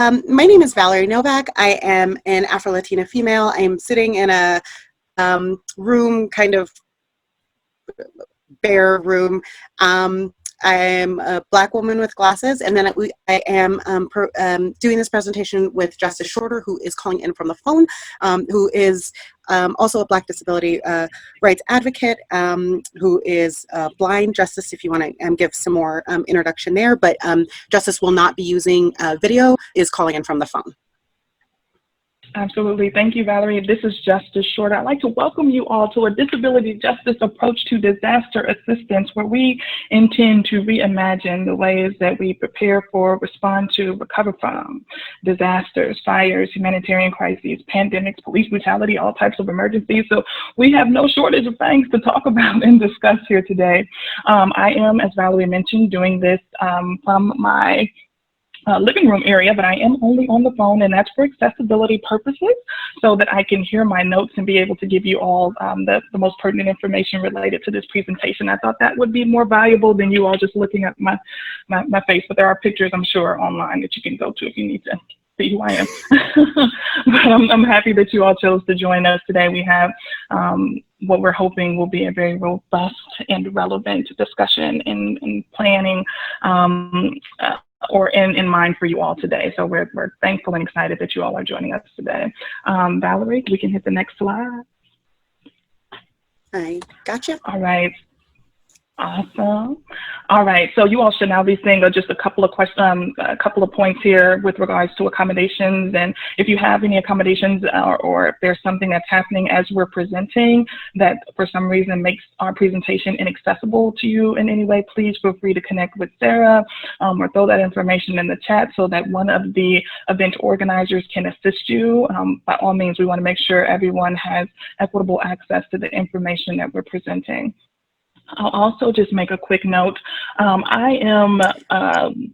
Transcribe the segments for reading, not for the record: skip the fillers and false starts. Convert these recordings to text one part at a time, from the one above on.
My name is Valerie Novack. I am an Afro-Latina female. I am sitting in a room, kind of bare room. I am a Black woman with glasses, and then I am doing this presentation with Justice Shorter, who is calling in from the phone, who is also a Black disability rights advocate, who is blind. Justice, if you want to give some more introduction there, but Justice will not be using video, is calling in from the phone. Absolutely. Thank you, Valerie. This is Justice Shorter. I'd like to welcome you all to a disability justice approach to disaster assistance, where we intend to reimagine the ways that we prepare for, respond to, recover from disasters, fires, humanitarian crises, pandemics, police brutality, all types of emergencies. So we have no shortage of things to talk about and discuss here today. I am, as Valerie mentioned, doing this from my living room area, but I am only on the phone, and that's for accessibility purposes, so that I can hear my notes and be able to give you all the most pertinent information related to this presentation. I thought that would be more valuable than you all just looking at my face, but there are pictures, I'm sure, online that you can go to if you need to see who I am. But I'm happy that you all chose to join us today. We have what we're hoping will be a very robust and relevant discussion and planning or in mind for you all today. So we're thankful and excited that you all are joining us today. Valerie, we can hit the next slide. I gotcha. All right. Awesome. All right. So you all should now be seeing just a couple of questions, a couple of points here with regards to accommodations. And if you have any accommodations or if there's something that's happening as we're presenting that for some reason makes our presentation inaccessible to you in any way, please feel free to connect with Sarah or throw that information in the chat so that one of the event organizers can assist you. By all means, we want to make sure everyone has equitable access to the information that we're presenting. I'll also just make a quick note. I am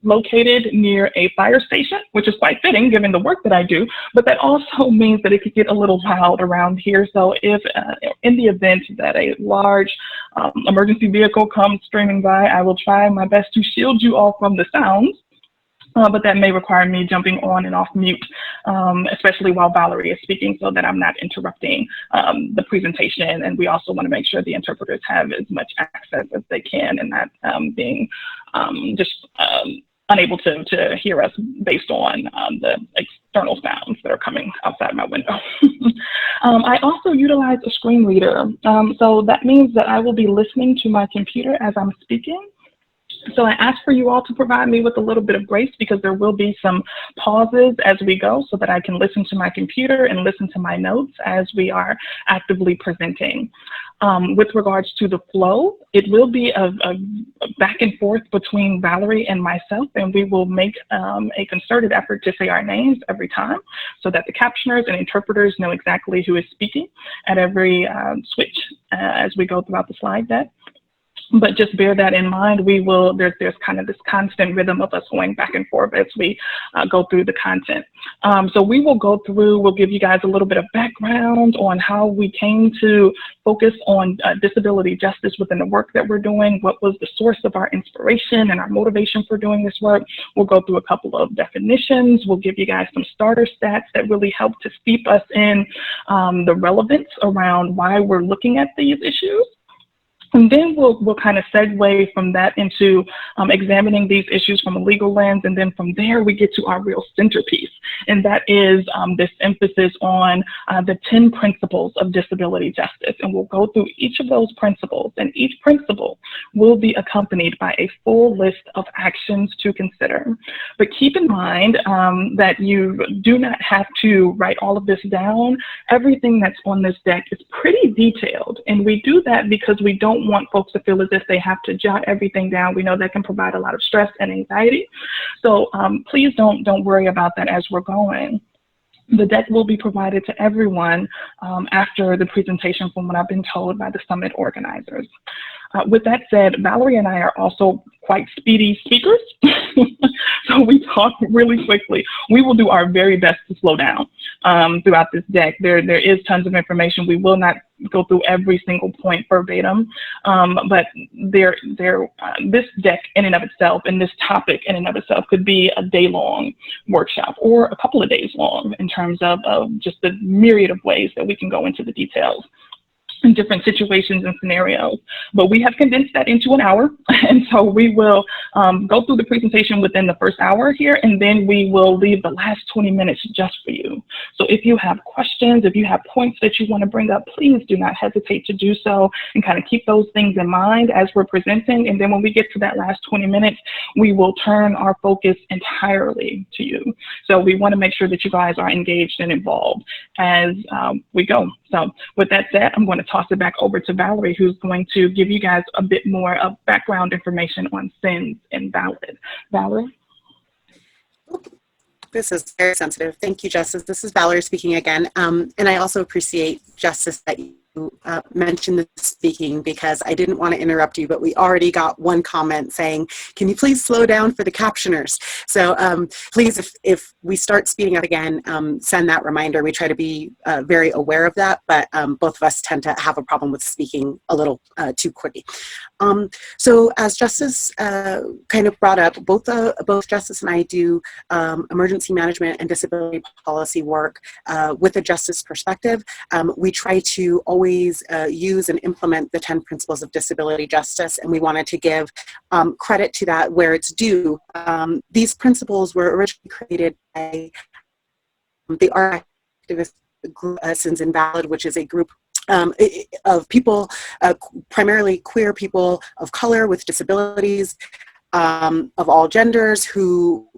located near a fire station, which is quite fitting given the work that I do, but that also means that it could get a little wild around here. So if in the event that a large emergency vehicle comes streaming by, I will try my best to shield you all from the sounds. But that may require me jumping on and off mute, especially while Valerie is speaking, so that I'm not interrupting the presentation. And we also want to make sure the interpreters have as much access as they can and not being just unable to hear us based on the external sounds that are coming outside my window. I also utilize a screen reader. So that means that I will be listening to my computer as I'm speaking. So I ask for you all to provide me with a little bit of grace, because there will be some pauses as we go so that I can listen to my computer and listen to my notes as we are actively presenting. With regards to the flow, it will be a back and forth between Valerie and myself, and we will make a concerted effort to say our names every time so that the captioners and interpreters know exactly who is speaking at every switch as we go throughout the slide deck. But just bear that in mind. We will, there's kind of this constant rhythm of us going back and forth as we go through the content. So we will go through, we'll give you guys a little bit of background on how we came to focus on disability justice within the work that we're doing, what was the source of our inspiration and our motivation for doing this work. We'll go through a couple of definitions. We'll give you guys some starter stats that really help to steep us in the relevance around why we're looking at these issues. And then we'll kind of segue from that into examining these issues from a legal lens. And then from there, we get to our real centerpiece. And that is this emphasis on the 10 principles of disability justice. And we'll go through each of those principles. And each principle will be accompanied by a full list of actions to consider. But keep in mind that you do not have to write all of this down. Everything that's on this deck is pretty detailed. And we do that because we don't want folks to feel as if they have to jot everything down. We know that can provide a lot of stress and anxiety. So please don't worry about that as we're going. The deck will be provided to everyone after the presentation, from what I've been told by the summit organizers. With that said, Valerie and I are also quite speedy speakers, so we talk really quickly. We will do our very best to slow down throughout this deck. There is tons of information. We will not go through every single point verbatim, but this deck in and of itself, and this topic in and of itself, could be a day-long workshop or a couple of days long in terms of just the myriad of ways that we can go into the details in different situations and scenarios. But we have condensed that into an hour, and so we will go through the presentation within the first hour here, and then we will leave the last 20 minutes just for you. So if you have questions, if you have points that you want to bring up, please do not hesitate to do so, and kind of keep those things in mind as we're presenting. And then when we get to that last 20 minutes, we will turn our focus entirely to you. So we want to make sure that you guys are engaged and involved as we go. So with that said, I'm going to toss it back over to Valerie, who's going to give you guys a bit more of background information on sins and valid. Valerie? This is very sensitive. Thank you, Justice. This is Valerie speaking again. And I also appreciate, Justice, that you mentioned the speaking, because I didn't want to interrupt you, but we already got one comment saying, can you please slow down for the captioners? So please, if we start speeding up again, send that reminder. We try to be very aware of that, but both of us tend to have a problem with speaking a little too quickly. So as Justice kind of brought up, both Justice and I do emergency management and disability policy work with a justice perspective. We try to always use and implement the 10 principles of disability justice, and we wanted to give credit to that where it's due. These principles were originally created by the art activist group Sins Invalid, which is a group of people, primarily queer people of color with disabilities, of all genders, who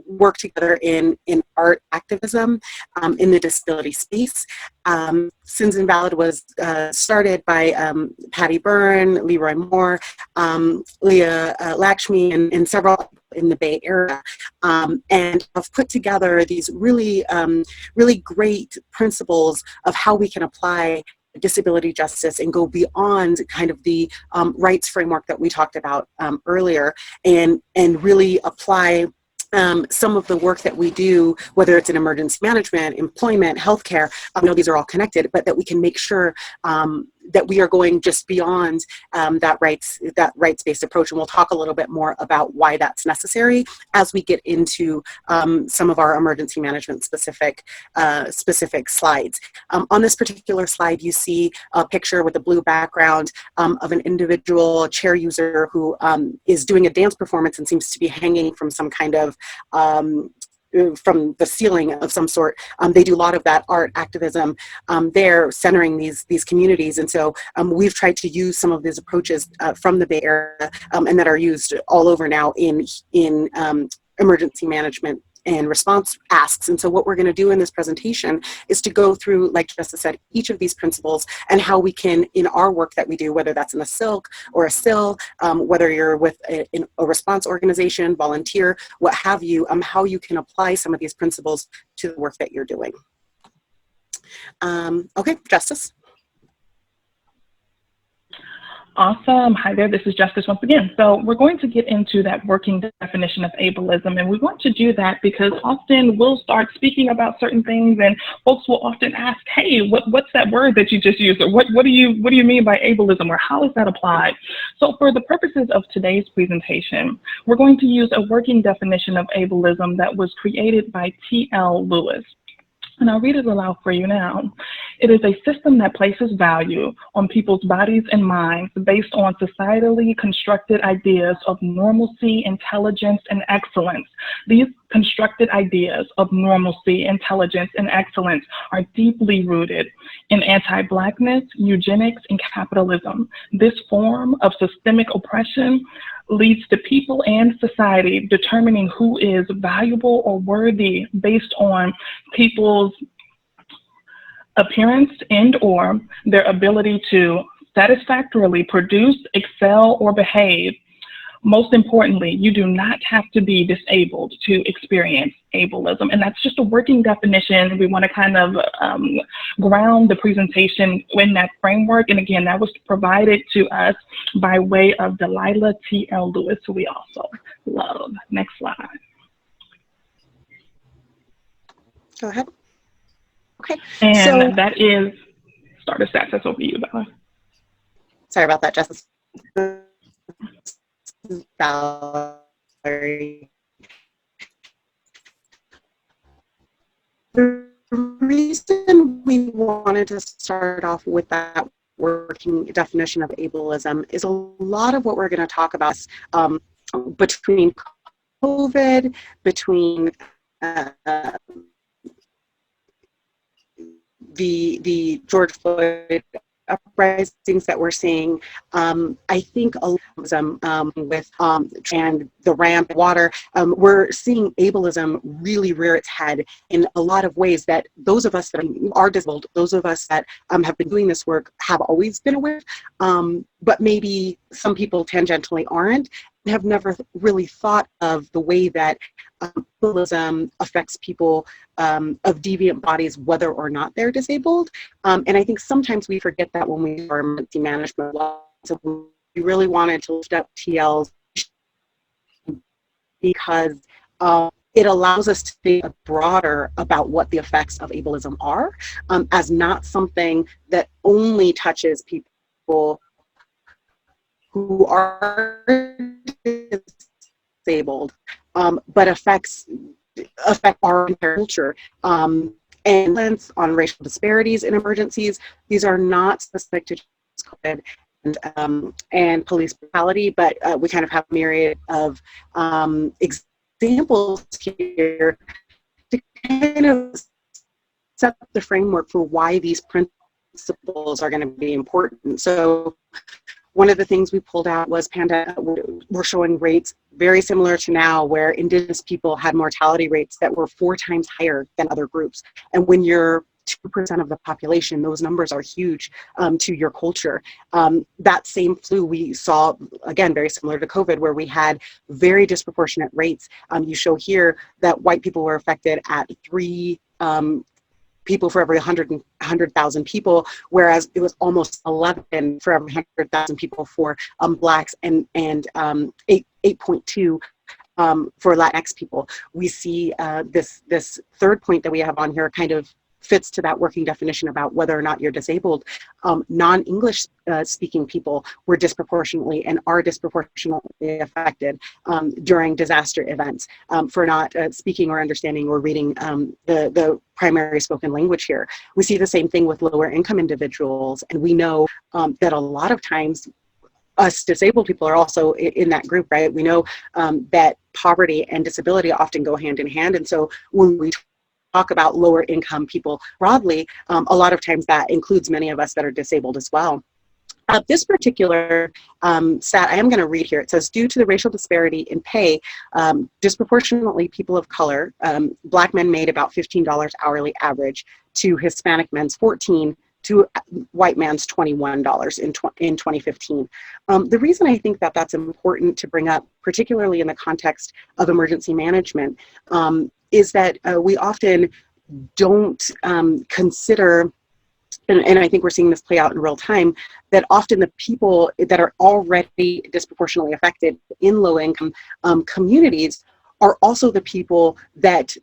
work together in art activism in the disability space. Sins Invalid was started by Patty Byrne, Leroy Moore, Leah Lakshmi, and several in the Bay Area, and have put together these really, really great principles of how we can apply disability justice and go beyond kind of the rights framework that we talked about earlier, and really apply some of the work that we do, whether it's in emergency management, employment, healthcare. I know these are all connected, but that we can make sure that we are going just beyond that rights-based approach. And we'll talk a little bit more about why that's necessary as we get into some of our emergency management specific slides. On this particular slide, you see a picture with a blue background of an individual chair user who is doing a dance performance and seems to be hanging from some kind of from the ceiling of some sort. They do a lot of that art activism there, centering these communities. And so we've tried to use some of these approaches from the Bay Area and that are used all over now in emergency management and response asks. And so what we're going to do in this presentation is to go through, like Justice said, each of these principles and how we can, in our work that we do, whether that's in a silk or a SIL, whether you're with a response organization, volunteer, what have you, how you can apply some of these principles to the work that you're doing. Okay, Justice. Awesome. Hi there, this is Justice once again. So we're going to get into that working definition of ableism, and we want to do that because often we'll start speaking about certain things and folks will often ask, hey, what's that word that you just used? Or what do you mean by ableism, or how is that applied? So for the purposes of today's presentation, we're going to use a working definition of ableism that was created by T.L. Lewis. And I'll read it aloud for you now. It is a system that places value on people's bodies and minds based on societally constructed ideas of normalcy, intelligence, and excellence. These constructed ideas of normalcy, intelligence, and excellence are deeply rooted in anti-Blackness, eugenics, and capitalism. This form of systemic oppression leads to people and society determining who is valuable or worthy based on people's appearance and/or their ability to satisfactorily produce, excel, or behave Most importantly, you do not have to be disabled to experience ableism. And that's just a working definition. We want to kind of ground the presentation in that framework. And again, that was provided to us by way of Delilah T.L. Lewis, who we also love. Next slide. Go ahead. Okay. And so that is starter stats. That's over to you, Valerie. Sorry about that, Justice. Valerie. The reason we wanted to start off with that working definition of ableism is a lot of what we're going to talk about between COVID, between the George Floyd uprisings that we're seeing. I think a lot of them with and the ramp water, we're seeing ableism really rear its head in a lot of ways that those of us that are disabled, those of us that have been doing this work have always been aware, but maybe some people tangentially aren't, have never really thought of the way that ableism affects people of deviant bodies, whether or not they're disabled. And I think sometimes we forget that when we do our emergency management law. So we really wanted to lift up TLs because it allows us to think broader about what the effects of ableism are, as not something that only touches people who are disabled, but affect our entire culture. And on racial disparities in emergencies, these are not specific to COVID and police brutality, but we kind of have a myriad of examples here to kind of set the framework for why these principles are going to be important. So one of the things we pulled out was we're showing rates very similar to now, where Indigenous people had mortality rates that were 4 times higher than other groups. And when you're 2% of the population, those numbers are huge to your culture. That same flu we saw, again, very similar to COVID, where we had very disproportionate rates. You show here that white people were affected at 3 people for every 100,000 people, whereas it was almost 11 for every 100,000 people for Blacks and 8.2 for Latinx people. We see this third point that we have on here kind of fits to that working definition about whether or not you're disabled. Non-English speaking people were disproportionately and are disproportionately affected during disaster events for not speaking or understanding or reading the primary spoken language here. We see the same thing with lower income individuals, and we know that a lot of times us disabled people are also in that group, right? We know that poverty and disability often go hand in hand, and so when we talk about lower income people broadly, a lot of times that includes many of us that are disabled as well. This particular stat I am going to read here. It says, due to the racial disparity in pay, disproportionately people of color, Black men made about $15 hourly average to Hispanic men's $14 to white man's $21 in 2015. The reason I think that that's important to bring up, particularly in the context of emergency management, is that we often don't consider, and I think we're seeing this play out in real time, that often the people that are already disproportionately affected in low-income communities are also the people that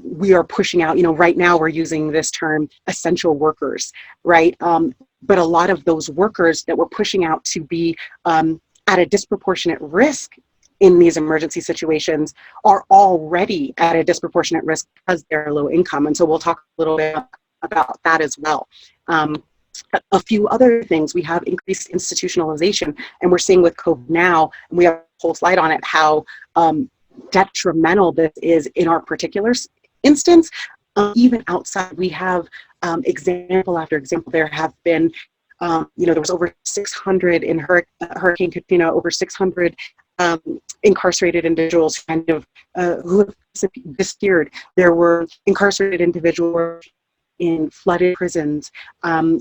we are pushing out. You know, right now we're using this term essential workers, right? But a lot of those workers that we're pushing out to be at a disproportionate risk in these emergency situations are already at a disproportionate risk because they're low income. And so we'll talk a little bit about that as well. A few other things, we have increased institutionalization, and we're seeing with COVID now, and we have a whole slide on it, how detrimental this is in our particular instance. Even outside, we have example after example. There have been, there was over 600 in Hurricane Katrina, over 600 incarcerated individuals kind of who have disappeared. There were incarcerated individuals in flooded prisons.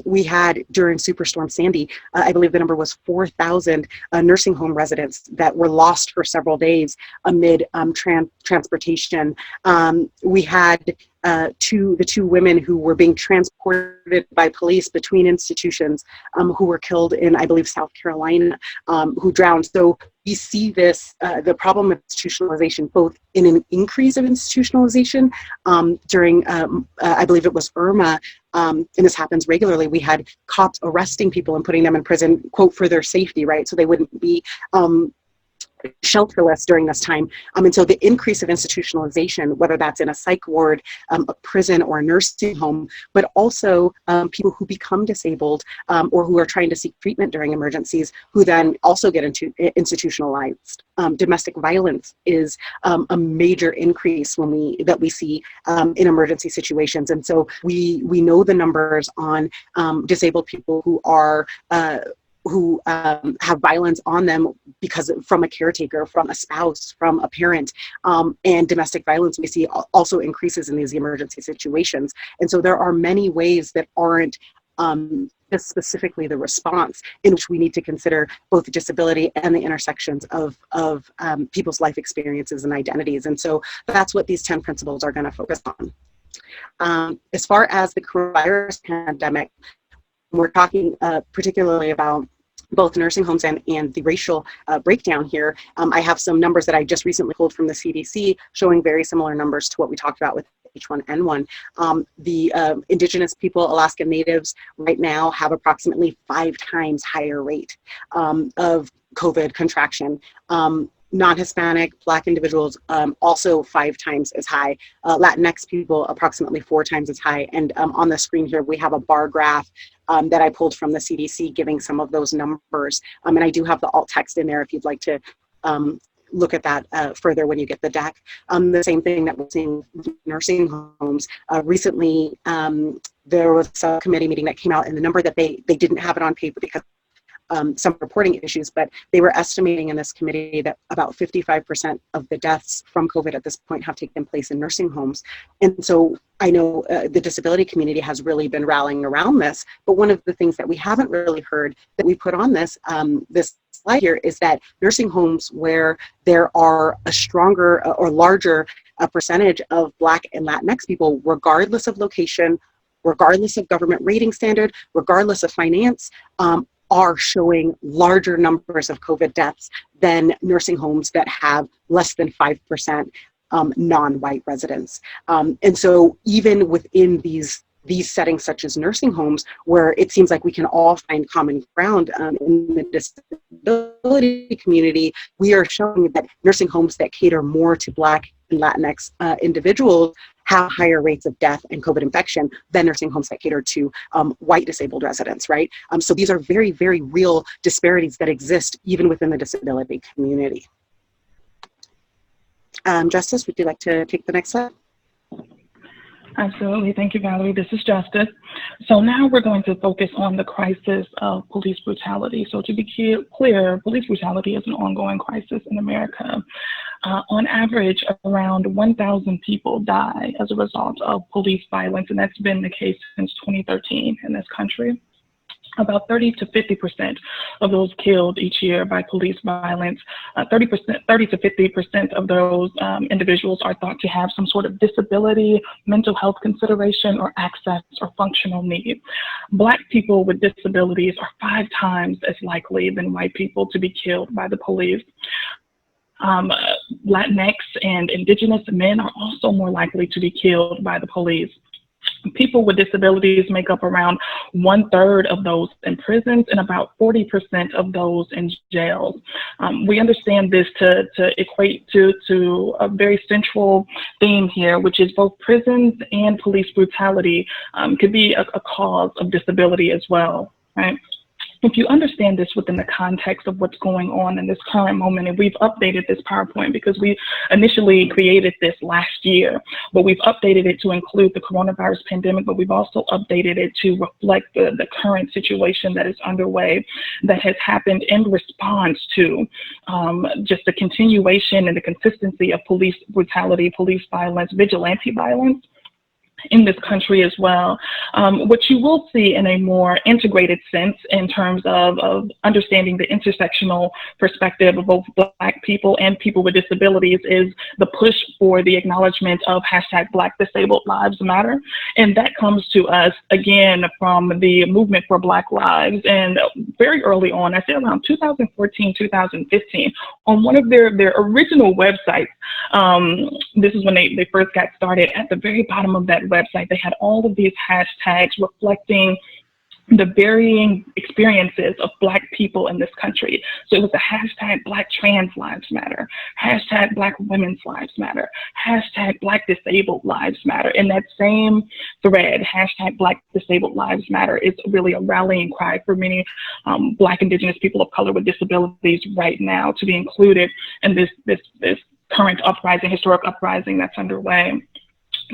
We had, during Superstorm Sandy, I believe the number was 4,000 nursing home residents that were lost for several days amid transportation. We had the two women who were being transported by police between institutions, who were killed in, I believe, South Carolina, who drowned. So we see this, the problem of institutionalization, both in an increase of institutionalization during, I believe it was Irma, and this happens regularly. We had cops arresting people and putting them in prison, quote, for their safety, right? So they wouldn't be shelterless during this time. And so the increase of institutionalization, whether that's in a psych ward, a prison, or a nursing home, but also people who become disabled or who are trying to seek treatment during emergencies, who then also get into institutionalized. Domestic violence is a major increase that we see in emergency situations. And so we know the numbers on disabled people who are who have violence on them because from a caretaker, from a spouse, from a parent, and domestic violence we see also increases in these emergency situations. And so there are many ways that aren't just specifically the response, in which we need to consider both disability and the intersections of people's life experiences and identities. And so that's what these 10 principles are going to focus on. As far as the coronavirus pandemic, we're talking particularly about both nursing homes and the racial breakdown here. I have some numbers that I just recently pulled from the CDC showing very similar numbers to what we talked about with H1N1. The indigenous people, Alaska Natives, right now have approximately 5 times higher rate of COVID contraction. Non-Hispanic, Black individuals, also 5 times as high. Latinx people, approximately 4 times as high. And on the screen here, we have a bar graph that I pulled from the CDC giving some of those numbers. And I do have the alt text in there if you'd like to look at that further when you get the deck. The same thing that we're seeing with nursing homes. Recently, there was a committee meeting that came out, and the number that they didn't have it on paper because some reporting issues, but they were estimating in this committee that about 55% of the deaths from COVID at this point have taken place in nursing homes. And so I know the disability community has really been rallying around this, but one of the things that we haven't really heard that we put on this slide here is that nursing homes where there are a stronger or larger percentage of Black and Latinx people, regardless of location, regardless of government rating standard, regardless of finance, are showing larger numbers of COVID deaths than nursing homes that have less than 5% non-white residents. And so even within these settings such as nursing homes, where it seems like we can all find common ground in the disability community, we are showing that nursing homes that cater more to Black and Latinx individuals have higher rates of death and COVID infection than nursing homes that cater to white disabled residents, right? So these are very, very real disparities that exist even within the disability community. Justice, would you like to take the next slide? Absolutely. Thank you, Valerie. This is Justice. So now we're going to focus on the crisis of police brutality. So to be clear, police brutality is an ongoing crisis in America. On average, around 1,000 people die as a result of police violence, and that's been the case since 2013 in this country. About 30 to 50% of those killed each year by police violence, 30 to 50% of those individuals are thought to have some sort of disability, mental health consideration, or access or functional need. Black people with disabilities are 5 times as likely than white people to be killed by the police. Latinx and indigenous men are also more likely to be killed by the police. People with disabilities make up around 1/3 of those in prisons and about 40% of those in jails. We understand this to equate to a very central theme here, which is both prisons and police brutality could be a cause of disability as well, right? If you understand this within the context of what's going on in this current moment, and we've updated this PowerPoint because we initially created this last year, but we've updated it to include the coronavirus pandemic, but we've also updated it to reflect the current situation that is underway, that has happened in response to just the continuation and the consistency of police brutality, police violence, vigilante violence. in this country as well. What you will see in a more integrated sense in terms of understanding the intersectional perspective of both Black people and people with disabilities is the push for the acknowledgement of hashtag Black Disabled Lives Matter. And that comes to us, again, from the movement for Black Lives. And very early on, I say around 2014, 2015, on one of their original websites, this is when they first got started, at the very bottom of that website, they had all of these hashtags reflecting the varying experiences of Black people in this country. So it was the hashtag Black Trans Lives Matter, hashtag Black Women's Lives Matter, hashtag Black Disabled Lives Matter. In that same thread, hashtag Black Disabled Lives Matter is really a rallying cry for many Black, Indigenous people of color with disabilities right now to be included in this current uprising, historic uprising that's underway.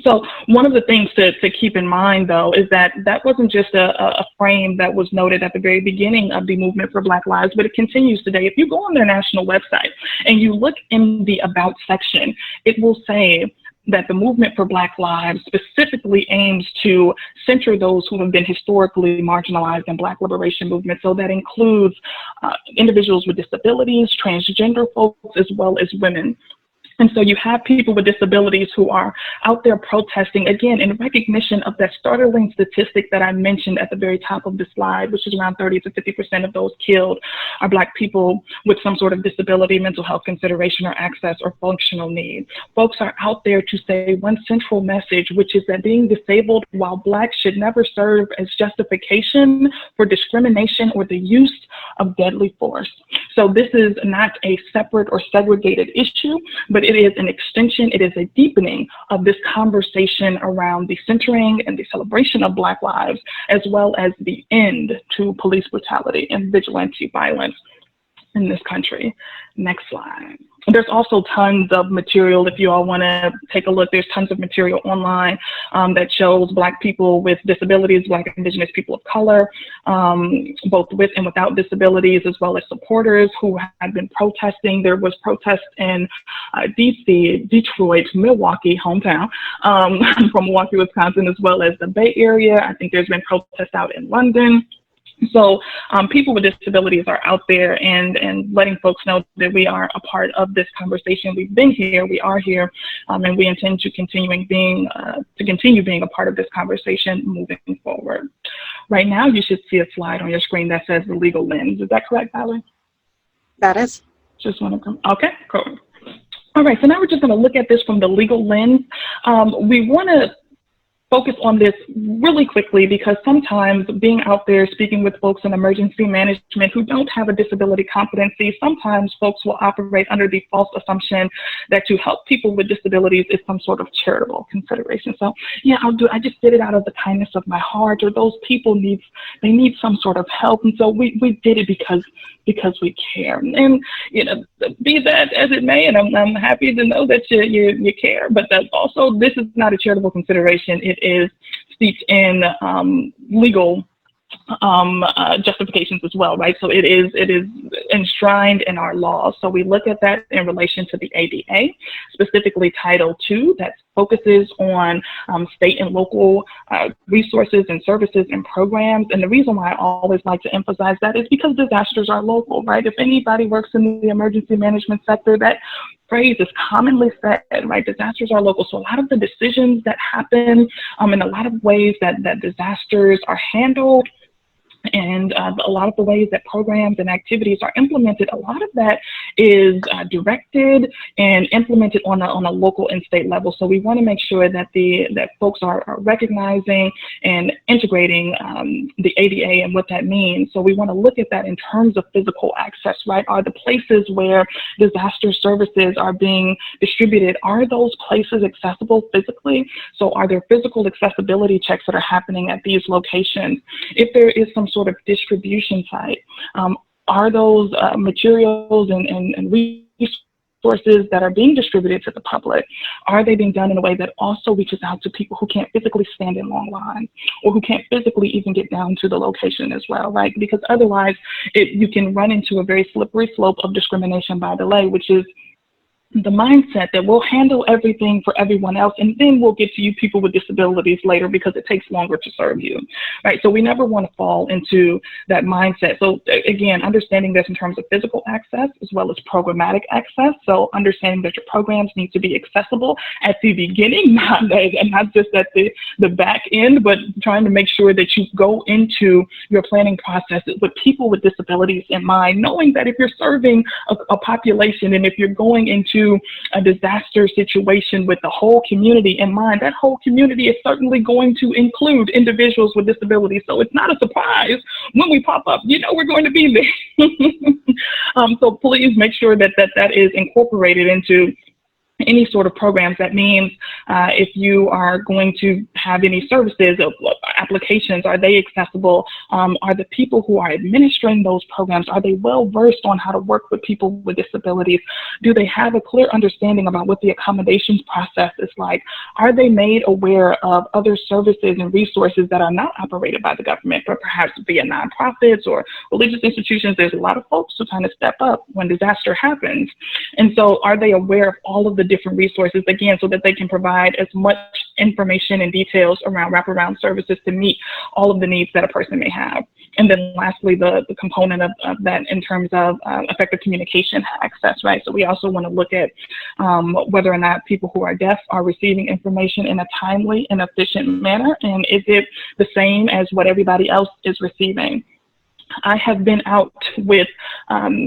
So one of the things to keep in mind, though, is that that wasn't just a frame that was noted at the very beginning of the movement for Black Lives, but it continues today. If you go on their national website and you look in the About section, it will say that the movement for Black Lives specifically aims to center those who have been historically marginalized in Black liberation movement. So that includes individuals with disabilities, transgender folks, as well as women. And so you have people with disabilities who are out there protesting, again, in recognition of that startling statistic that I mentioned at the very top of the slide, which is around 30 to 50% of those killed are Black people with some sort of disability, mental health consideration, or access or functional need. Folks are out there to say one central message, which is that being disabled while Black should never serve as justification for discrimination or the use of deadly force. So this is not a separate or segregated issue, but it is an extension, it is a deepening of this conversation around the centering and the celebration of Black lives, as well as the end to police brutality and vigilante violence in this country. Next slide. There's also tons of material if you all want to take a look. There's tons of material online that shows Black people with disabilities, Black Indigenous people of color, both with and without disabilities, as well as supporters who had been protesting. There was protests in DC, Detroit, Milwaukee, hometown, from Milwaukee, Wisconsin, as well as the Bay Area. I think there's been protests out in London. So people with disabilities are out there and letting folks know that we are a part of this conversation. We've been here, we are here, and we intend to continue being a part of this conversation moving forward. Right now, you should see a slide on your screen that says the legal lens. Is that correct, Valerie? That is. Just want to come. Okay, cool. All right, so now we're just going to look at this from the legal lens. We want to focus on this really quickly because sometimes being out there speaking with folks in emergency management who don't have a disability competency, sometimes folks will operate under the false assumption that to help people with disabilities is some sort of charitable consideration. So yeah, I just did it out of the kindness of my heart, or those people need some sort of help. And so we did it because we care. And you know, be that as it may, and I'm happy to know that you care, but that also this is not a charitable consideration. It is steeped in legal justifications as well, right? So it is enshrined in our laws. So we look at that in relation to the ADA, specifically Title II, that focuses on state and local resources and services and programs. And the reason why I always like to emphasize that is because disasters are local, right? If anybody works in the emergency management sector, that phrase is commonly said, right? Disasters are local. So a lot of the decisions that happen in a lot of ways that disasters are handled, and a lot of the ways that programs and activities are implemented, a lot of that is directed and implemented on a local and state level. So we want to make sure that that folks are recognizing and integrating the ADA and what that means. So we want to look at that in terms of physical access, right? Are the places where disaster services are being distributed, are those places accessible physically? So are there physical accessibility checks that are happening at these locations? If there is some sort of distribution site, are those materials and resources that are being distributed to the public, are they being done in a way that also reaches out to people who can't physically stand in long lines or who can't physically even get down to the location as well, right? Because otherwise you can run into a very slippery slope of discrimination by delay, which is the mindset that we'll handle everything for everyone else, and then we'll get to you people with disabilities later because it takes longer to serve you, right? So we never want to fall into that mindset. So again, understanding this in terms of physical access as well as programmatic access. So understanding that your programs need to be accessible at the beginning, not just at the back end, but trying to make sure that you go into your planning processes with people with disabilities in mind, knowing that if you're serving a population and if you're going into a disaster situation with the whole community in mind, that whole community is certainly going to include individuals with disabilities. So it's not a surprise when we pop up, you know, we're going to be there. So please make sure that that is incorporated into any sort of programs. That means if you are going to have any services, applications, are they accessible? Are the people who are administering those programs, are they well versed on how to work with people with disabilities? Do they have a clear understanding about what the accommodations process is like? Are they made aware of other services and resources that are not operated by the government, but perhaps via nonprofits or religious institutions? There's a lot of folks who kind of step up when disaster happens. And so are they aware of all of the different resources, again, so that they can provide as much information and details around wraparound services to meet all of the needs that a person may have? And then lastly, the component of that in terms of effective communication access, right? So we also want to look at whether or not people who are deaf are receiving information in a timely and efficient manner, and is it the same as what everybody else is receiving? I have been out with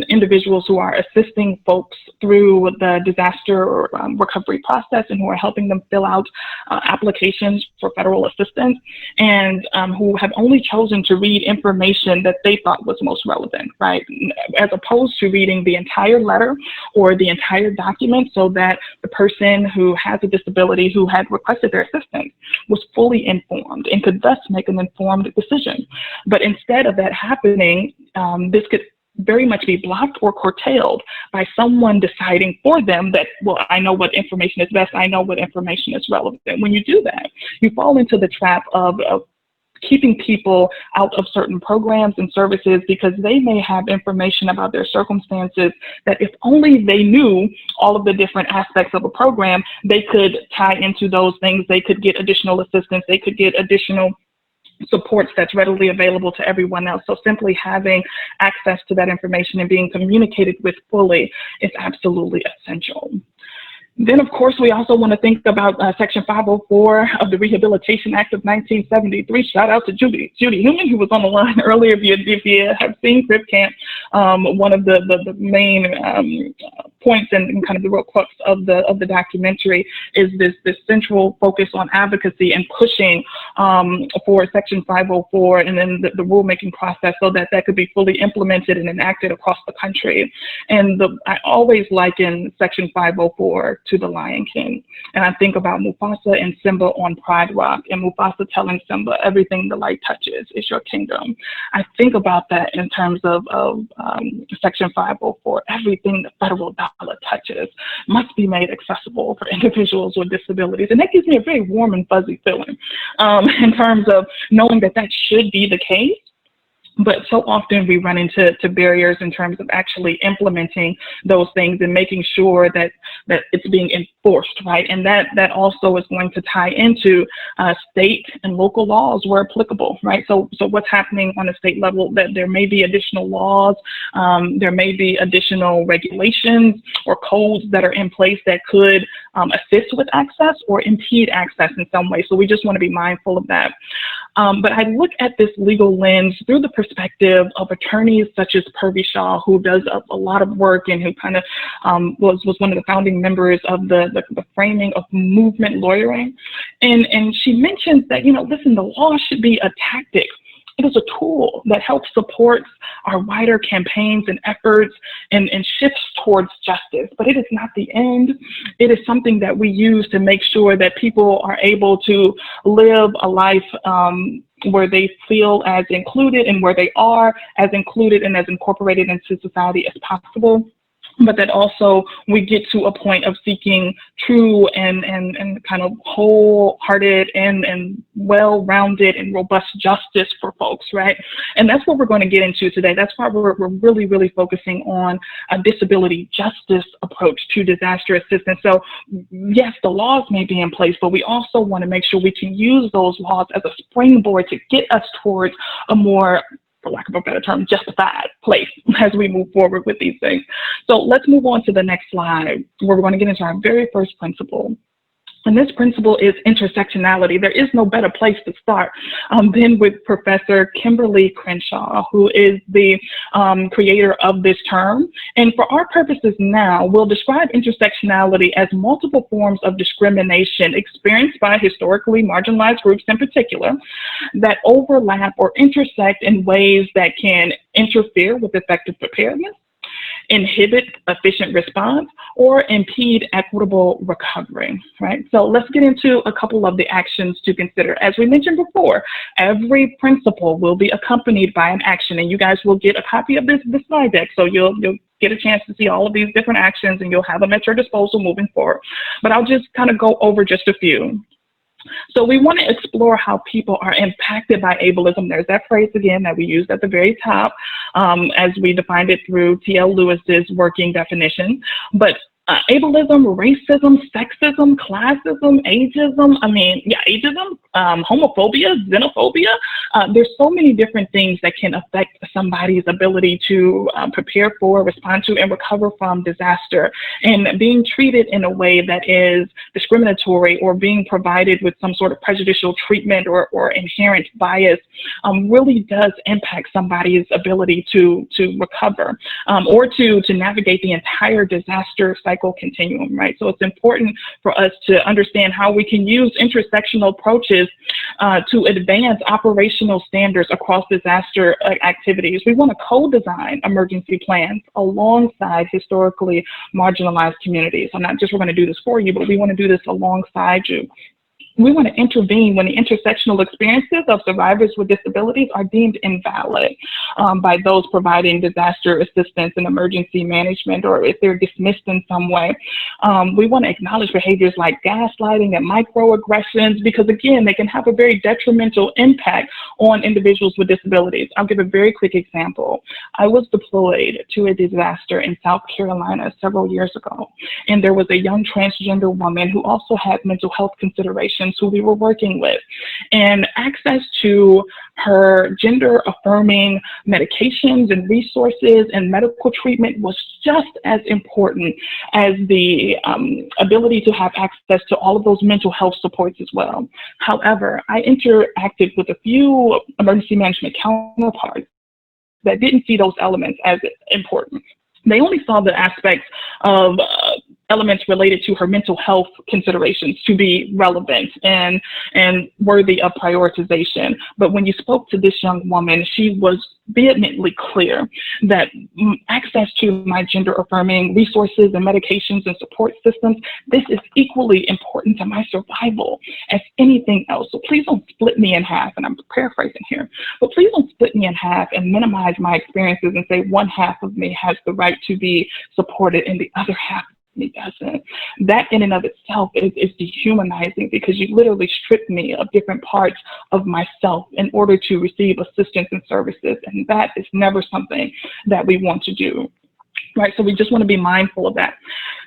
individuals who are assisting folks through the disaster recovery process and who are helping them fill out applications for federal assistance, and who have only chosen to read information that they thought was most relevant, right? As opposed to reading the entire letter or the entire document, so that the person who has a disability who had requested their assistance was fully informed and could thus make an informed decision. But instead of that happening, this could very much be blocked or curtailed by someone deciding for them that, well, I know what information is best, I know what information is relevant. When you do that, you fall into the trap of keeping people out of certain programs and services because they may have information about their circumstances that if only they knew all of the different aspects of a program, they could tie into those things, they could get additional assistance, they could get additional supports that's readily available to everyone else. So simply having access to that information and being communicated with fully is absolutely essential. Then, of course, we also want to think about Section 504 of the Rehabilitation Act of 1973. Shout out to Judy Newman, who was on the line earlier. If you have seen Crip Camp, one of the main points and kind of the real crux of the documentary is this central focus on advocacy and pushing for Section 504 and then the rulemaking process so that that could be fully implemented and enacted across the country. And I always liken Section 504 to the Lion King. And I think about Mufasa and Simba on Pride Rock, and Mufasa telling Simba, everything the light touches is your kingdom. I think about that in terms of Section 504. Everything the federal dollar touches must be made accessible for individuals with disabilities. And that gives me a very warm and fuzzy feeling in terms of knowing that that should be the case. But so often we run into barriers in terms of actually implementing those things and making sure that it's being enforced, right? And that also is going to tie into state and local laws where applicable, right? So what's happening on a state level, that there may be additional laws, there may be additional regulations or codes that are in place that could assist with access or impede access in some way. So we just want to be mindful of that. But I look at this legal lens through the perspective of attorneys such as Purvi Shah, who does a lot of work and who kind of was one of the founding members of the framing of movement lawyering. And she mentions that, you know, listen, the law should be a tactic. It is a tool that helps support our wider campaigns and efforts and shifts towards justice, but it is not the end. It is something that we use to make sure that people are able to live a life where they feel as included and where they are as included and as incorporated into society as possible. but that also we get to a point of seeking true and kind of wholehearted and well-rounded and robust justice for folks, right? And that's what we're going to get into today. That's why we're really, really focusing on a disability justice approach to disaster assistance. So yes, the laws may be in place, but we also want to make sure we can use those laws as a springboard to get us towards a more, for lack of a better term, justified place as we move forward with these things. So let's move on to the next slide, where we're going to get into our very first principle. And this principle is intersectionality. There is no better place to start than with Professor Kimberly Crenshaw, who is the creator of this term. And for our purposes now, we'll describe intersectionality as multiple forms of discrimination experienced by historically marginalized groups in particular that overlap or intersect in ways that can interfere with effective preparedness, inhibit efficient response, or impede equitable recovery, right? So let's get into a couple of the actions to consider. As we mentioned before, every principle will be accompanied by an action, and you guys will get a copy of this slide deck, so you'll get a chance to see all of these different actions, and you'll have them at your disposal moving forward. But I'll just kind of go over just a few. So we want to explore how people are impacted by ableism. There's that phrase again that we used at the very top as we defined it through T.L. Lewis's working definition. But ableism, racism, sexism, classism, ageism, homophobia, xenophobia. There's so many different things that can affect somebody's ability to prepare for, respond to, and recover from disaster. And being treated in a way that is discriminatory or being provided with some sort of prejudicial treatment or inherent bias really does impact somebody's ability to recover or to navigate the entire disaster cycle continuum, right? So it's important for us to understand how we can use intersectional approaches to advance operational standards across disaster activities. We want to co-design emergency plans alongside historically marginalized communities. So not just we're going to do this for you, but we want to do this alongside you. We want to intervene when the intersectional experiences of survivors with disabilities are deemed invalid by those providing disaster assistance and emergency management, or if they're dismissed in some way. We want to acknowledge behaviors like gaslighting and microaggressions, because again, they can have a very detrimental impact on individuals with disabilities. I'll give a very quick example. I was deployed to a disaster in South Carolina several years ago, and there was a young transgender woman who also had mental health considerations who we were working with, and access to her gender affirming medications and resources and medical treatment was just as important as the ability to have access to all of those mental health supports as well. However, I interacted with a few emergency management counterparts that didn't see those elements as important. They only saw the aspects of elements related to her mental health considerations to be relevant and worthy of prioritization. But when you spoke to this young woman, she was vehemently clear that access to my gender affirming resources and medications and support systems, this is equally important to my survival as anything else. So please don't split me in half, and I'm paraphrasing here, but please don't split me in half and minimize my experiences and say one half of me has the right to be supported and the other half me doesn't. That in and of itself is dehumanizing, because you literally strip me of different parts of myself in order to receive assistance and services, and that is never something that we want to do, right? So we just want to be mindful of that.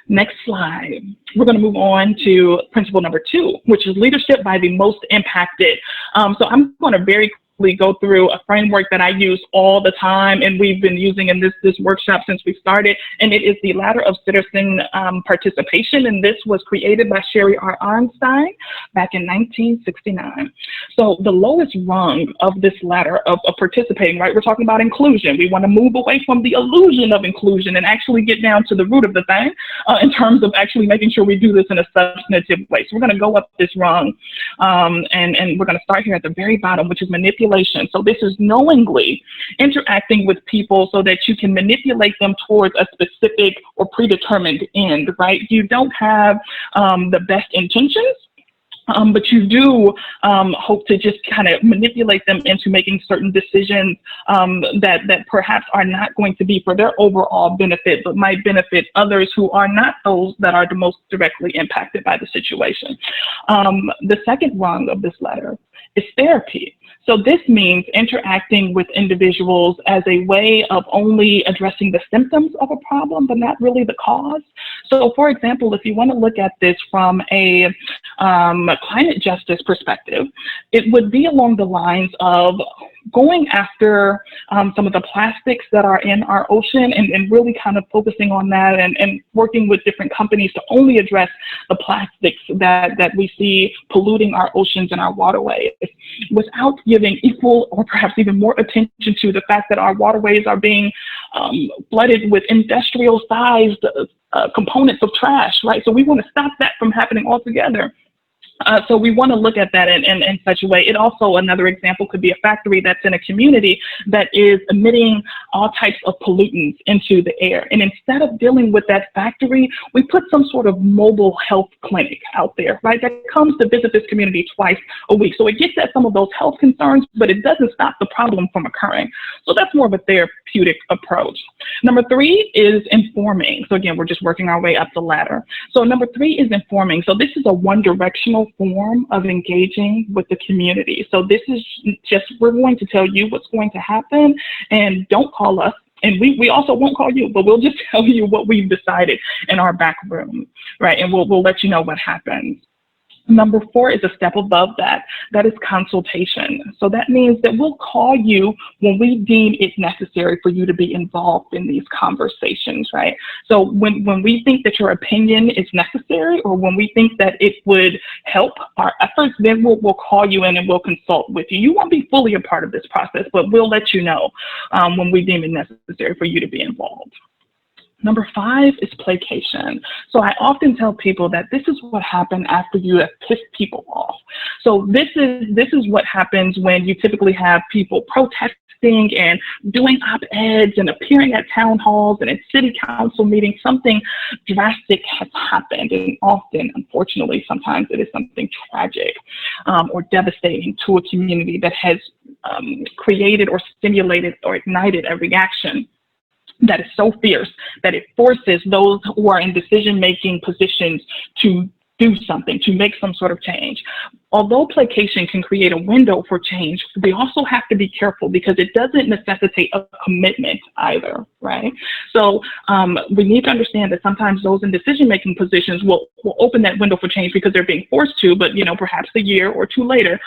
Next slide. We're going to move on to principle number 2, which is leadership by the most impacted. So I'm going to very go through a framework that I use all the time, and we've been using in this workshop since we started, and it is the ladder of citizen participation, and this was created by Sherry R. Arnstein back in 1969. So the lowest rung of this ladder of participating, right, we're talking about inclusion. We want to move away from the illusion of inclusion and actually get down to the root of the thing in terms of actually making sure we do this in a substantive way. So we're going to go up this rung, and we're going to start here at the very bottom, which is manipulation. So this is knowingly interacting with people so that you can manipulate them towards a specific or predetermined end, right? You don't have the best intentions, But you do hope to just kind of manipulate them into making certain decisions that perhaps are not going to be for their overall benefit, but might benefit others who are not those that are the most directly impacted by the situation. The second rung of this letter is therapy. So this means interacting with individuals as a way of only addressing the symptoms of a problem, but not really the cause. So for example, if you want to look at this from a climate justice perspective, it would be along the lines of going after some of the plastics that are in our ocean and really kind of focusing on that and working with different companies to only address the plastics that we see polluting our oceans and our waterways, without giving equal or perhaps even more attention to the fact that our waterways are being flooded with industrial sized components of trash, right? So we want to stop that from happening altogether. So we want to look at that in such a way. It also, another example could be a factory that's in a community that is emitting all types of pollutants into the air. And instead of dealing with that factory, we put some sort of mobile health clinic out there, right, that comes to visit this community twice a week. So it gets at some of those health concerns, but it doesn't stop the problem from occurring. So that's more of a therapeutic approach. Number 3 is informing. So again, we're just working our way up the ladder. So number 3 is informing. So this is a one-directional form of engaging with the community. So this is just, we're going to tell you what's going to happen, and don't call us. And we also won't call you, but we'll just tell you what we've decided in our back room, right? And we'll let you know what happens. Number 4 is a step above that. That is consultation. So that means that we'll call you when we deem it necessary for you to be involved in these conversations, right? So when we think that your opinion is necessary, or when we think that it would help our efforts, then we'll call you in and we'll consult with you. You won't be fully a part of this process, but we'll let you know when we deem it necessary for you to be involved. Number 5 is placation. So I often tell people that this is what happened after you have pissed people off. So this is what happens when you typically have people protesting and doing op-eds and appearing at town halls and at city council meetings. Something drastic has happened, and often, unfortunately, sometimes it is something tragic or devastating to a community that has created or stimulated or ignited a reaction that is so fierce that it forces those who are in decision-making positions to do something, to make some sort of change. Although placation can create a window for change, we also have to be careful because it doesn't necessitate a commitment either, right? So we need to understand that sometimes those in decision-making positions will open that window for change because they're being forced to, but perhaps a year or 2 later,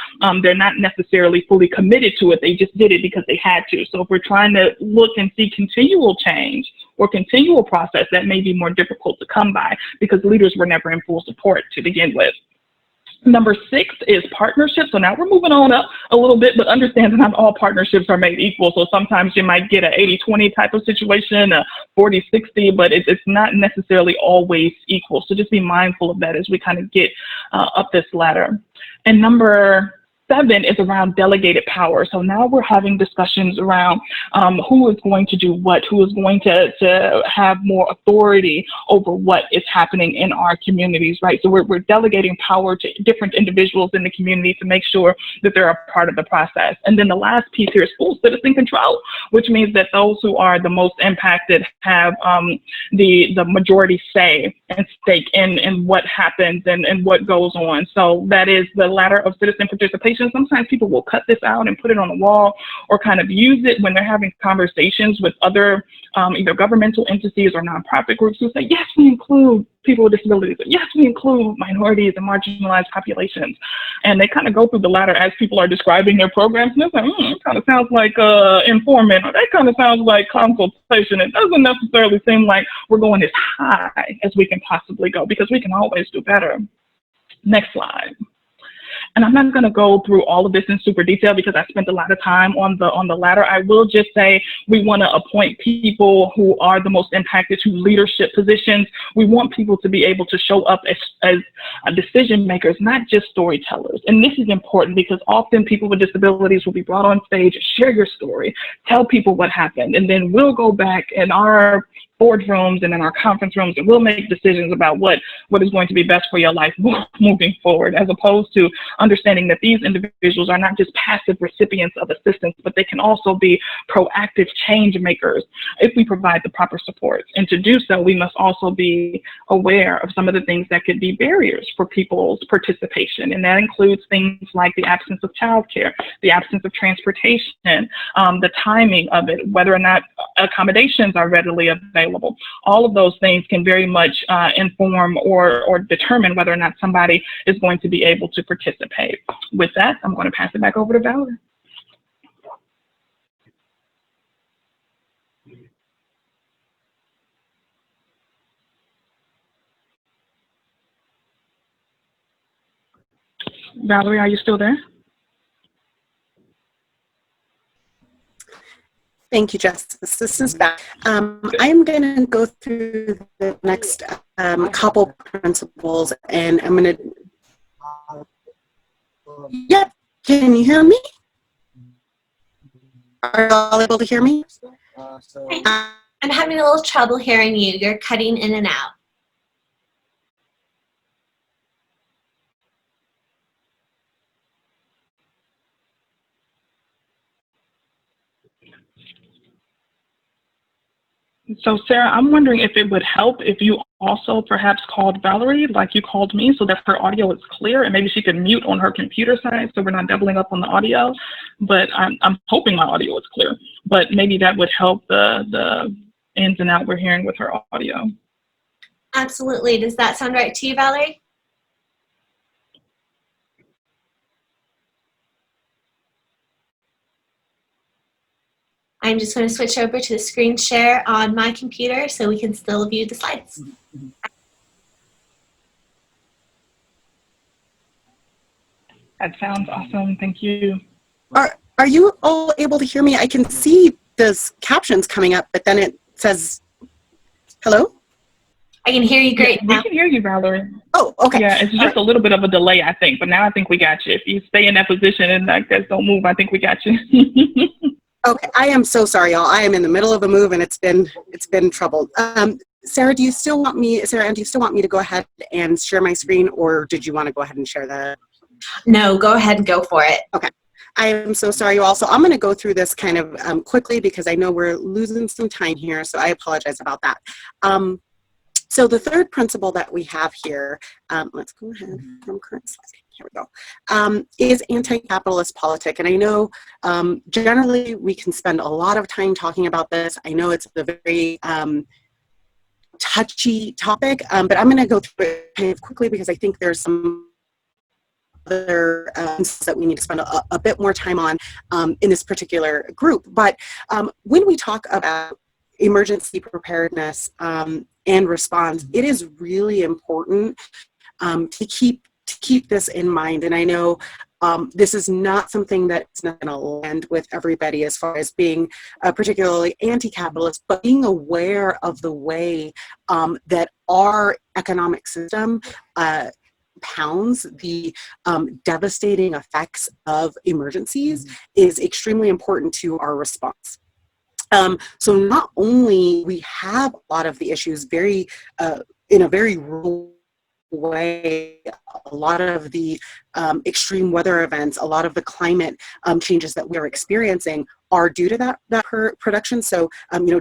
they're not necessarily fully committed to it. They just did it because they had to. So if we're trying to look and see continual change or continual process, that may be more difficult to come by because leaders were never in full support to begin with. Number 6 is partnerships. So now we're moving on up a little bit, but understand that not all partnerships are made equal. So sometimes you might get an 80-20 type of situation, a 40-60, but it's not necessarily always equal. So just be mindful of that as we kind of get up this ladder. And number 7 is around delegated power. So now we're having discussions around who is going to do what, who is going to have more authority over what is happening in our communities, right? So we're delegating power to different individuals in the community to make sure that they're a part of the process. And then the last piece here is full citizen control, which means that those who are the most impacted have the majority say and stake in what happens and what goes on. So that is the ladder of citizen participation. Sometimes people will cut this out and put it on the wall or kind of use it when they're having conversations with other either governmental entities or nonprofit groups who say, yes, we include people with disabilities, or, yes, we include minorities and marginalized populations. And they kind of go through the ladder as people are describing their programs. And they're like, it kind of sounds like informant, or that kind of sounds like consultation. It doesn't necessarily seem like we're going as high as we can possibly go because we can always do better. Next slide. And I'm not going to go through all of this in super detail because I spent a lot of time on the ladder. I will just say we want to appoint people who are the most impacted to leadership positions. We want people to be able to show up as decision makers, not just storytellers. And this is important because often people with disabilities will be brought on stage, share your story, tell people what happened, and then we'll go back and our boardrooms and in our conference rooms, and we'll make decisions about what is going to be best for your life moving forward, as opposed to understanding that these individuals are not just passive recipients of assistance, but they can also be proactive change makers if we provide the proper supports. And to do so, we must also be aware of some of the things that could be barriers for people's participation. And that includes things like the absence of childcare, the absence of transportation, the timing of it, whether or not accommodations are readily available. All of those things can very much inform or determine whether or not somebody is going to be able to participate. With that, I'm going to pass it back over to Valerie. Valerie, are you still there? Thank you, Justice. This is back. I'm going to go through the next couple principles, and I'm going to. Yep. Can you hear me? Are you all able to hear me? I'm having a little trouble hearing you. You're cutting in and out. So Sarah, I'm wondering if it would help if you also perhaps called Valerie like you called me, so that her audio is clear, and maybe she could mute on her computer side so we're not doubling up on the audio. But I'm hoping my audio is clear, but maybe that would help the ins and out we're hearing with her audio. Absolutely. Does that sound right to you, Valerie? I'm just going to switch over to the screen share on my computer so we can still view the slides. That sounds awesome. Thank you. Are you all able to hear me? I can see those captions coming up, but then it says, hello? I can hear you great now. We can hear you, Valerie. Oh, okay. Yeah, it's just a little bit of a delay, I think, but now I think we got you. If you stay in that position and like that, don't move, I think we got you. Okay, I am so sorry, y'all. I am in the middle of a move, and it's been troubled. Sarah, do you still want me to go ahead and share my screen, or did you want to go ahead and share the? No, go ahead and go for it. Okay. I am so sorry, you all. So I'm going to go through this kind of quickly because I know we're losing some time here, so I apologize about that. So the third principle that we have here, let's go ahead from current slide. Here we go, is anti-capitalist politic. And I know generally we can spend a lot of time talking about this. I know it's a very touchy topic, but I'm going to go through it kind of quickly because I think there's some other that we need to spend a bit more time on in this particular group. But when we talk about emergency preparedness and response, it is really important to keep this in mind. And I know this is not something that's not going to land with everybody as far as being particularly anti-capitalist, but being aware of the way that our economic system pounds the devastating effects of emergencies is extremely important to our response. So not only we have a lot of the issues very in a very rural way, a lot of the extreme weather events, a lot of the climate changes that we're experiencing are due to that production. So,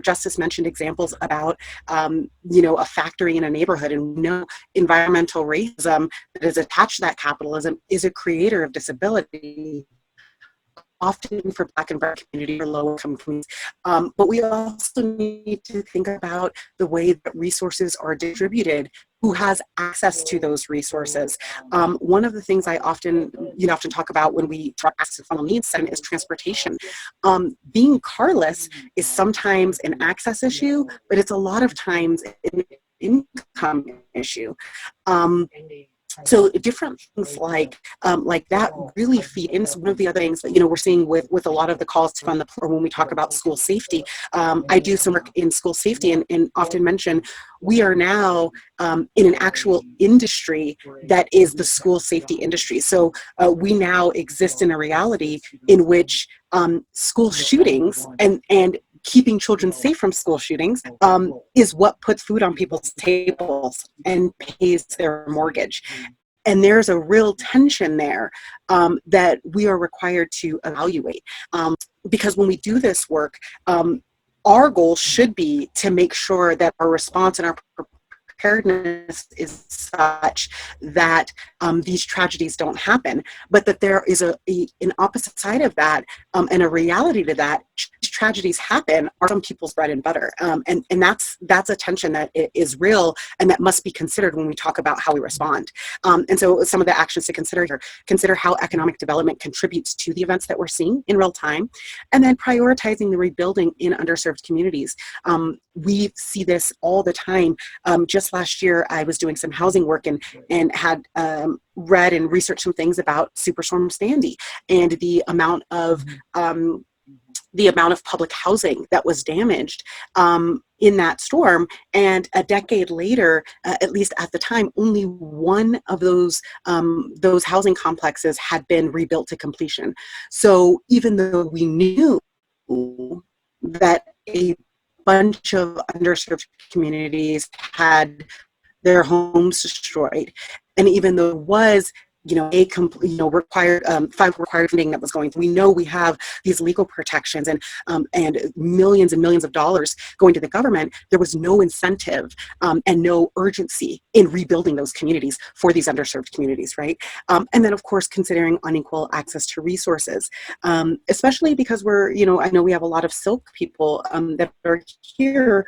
Justice mentioned examples about, a factory in a neighborhood, and environmental racism that is attached to that capitalism is a creator of disability, often for Black and Brown community or low-income communities. But we also need to think about the way that resources are distributed, who has access to those resources. One of the things I often talk about when we talk access to fundamental needs is transportation. Being carless is sometimes an access issue, but it's a lot of times an income issue. So different things like that really feed into one of the other things that we're seeing with a lot of the calls to fund or when we talk about school safety. I do some work in school safety and often mention we are now in an actual industry that is the school safety industry. So we now exist in a reality in which school shootings and keeping children safe from school shootings is what puts food on people's tables and pays their mortgage. And there's a real tension there that we are required to evaluate. Because when we do this work, our goal should be to make sure that our response and our preparedness is such that these tragedies don't happen, but that there is an opposite side of that and a reality to that. Tragedies happen are some people's bread and butter, and that's a tension that is real and that must be considered when we talk about how we respond. And so some of the actions to consider here: consider how economic development contributes to the events that we're seeing in real time, and then prioritizing the rebuilding in underserved communities. We see this all the time. Just last year, I was doing some housing work and had read and researched some things about Superstorm Sandy and the amount of public housing that was damaged in that storm. And a decade later, at least at the time, only one of those housing complexes had been rebuilt to completion. So even though we knew that a bunch of underserved communities had their homes destroyed, and even though it was required funding that was going through, we know we have these legal protections and millions and millions of dollars going to the government. There was no incentive and no urgency in rebuilding those communities for these underserved communities, right? And then, of course, considering unequal access to resources, especially because I know we have a lot of Silk people that are here.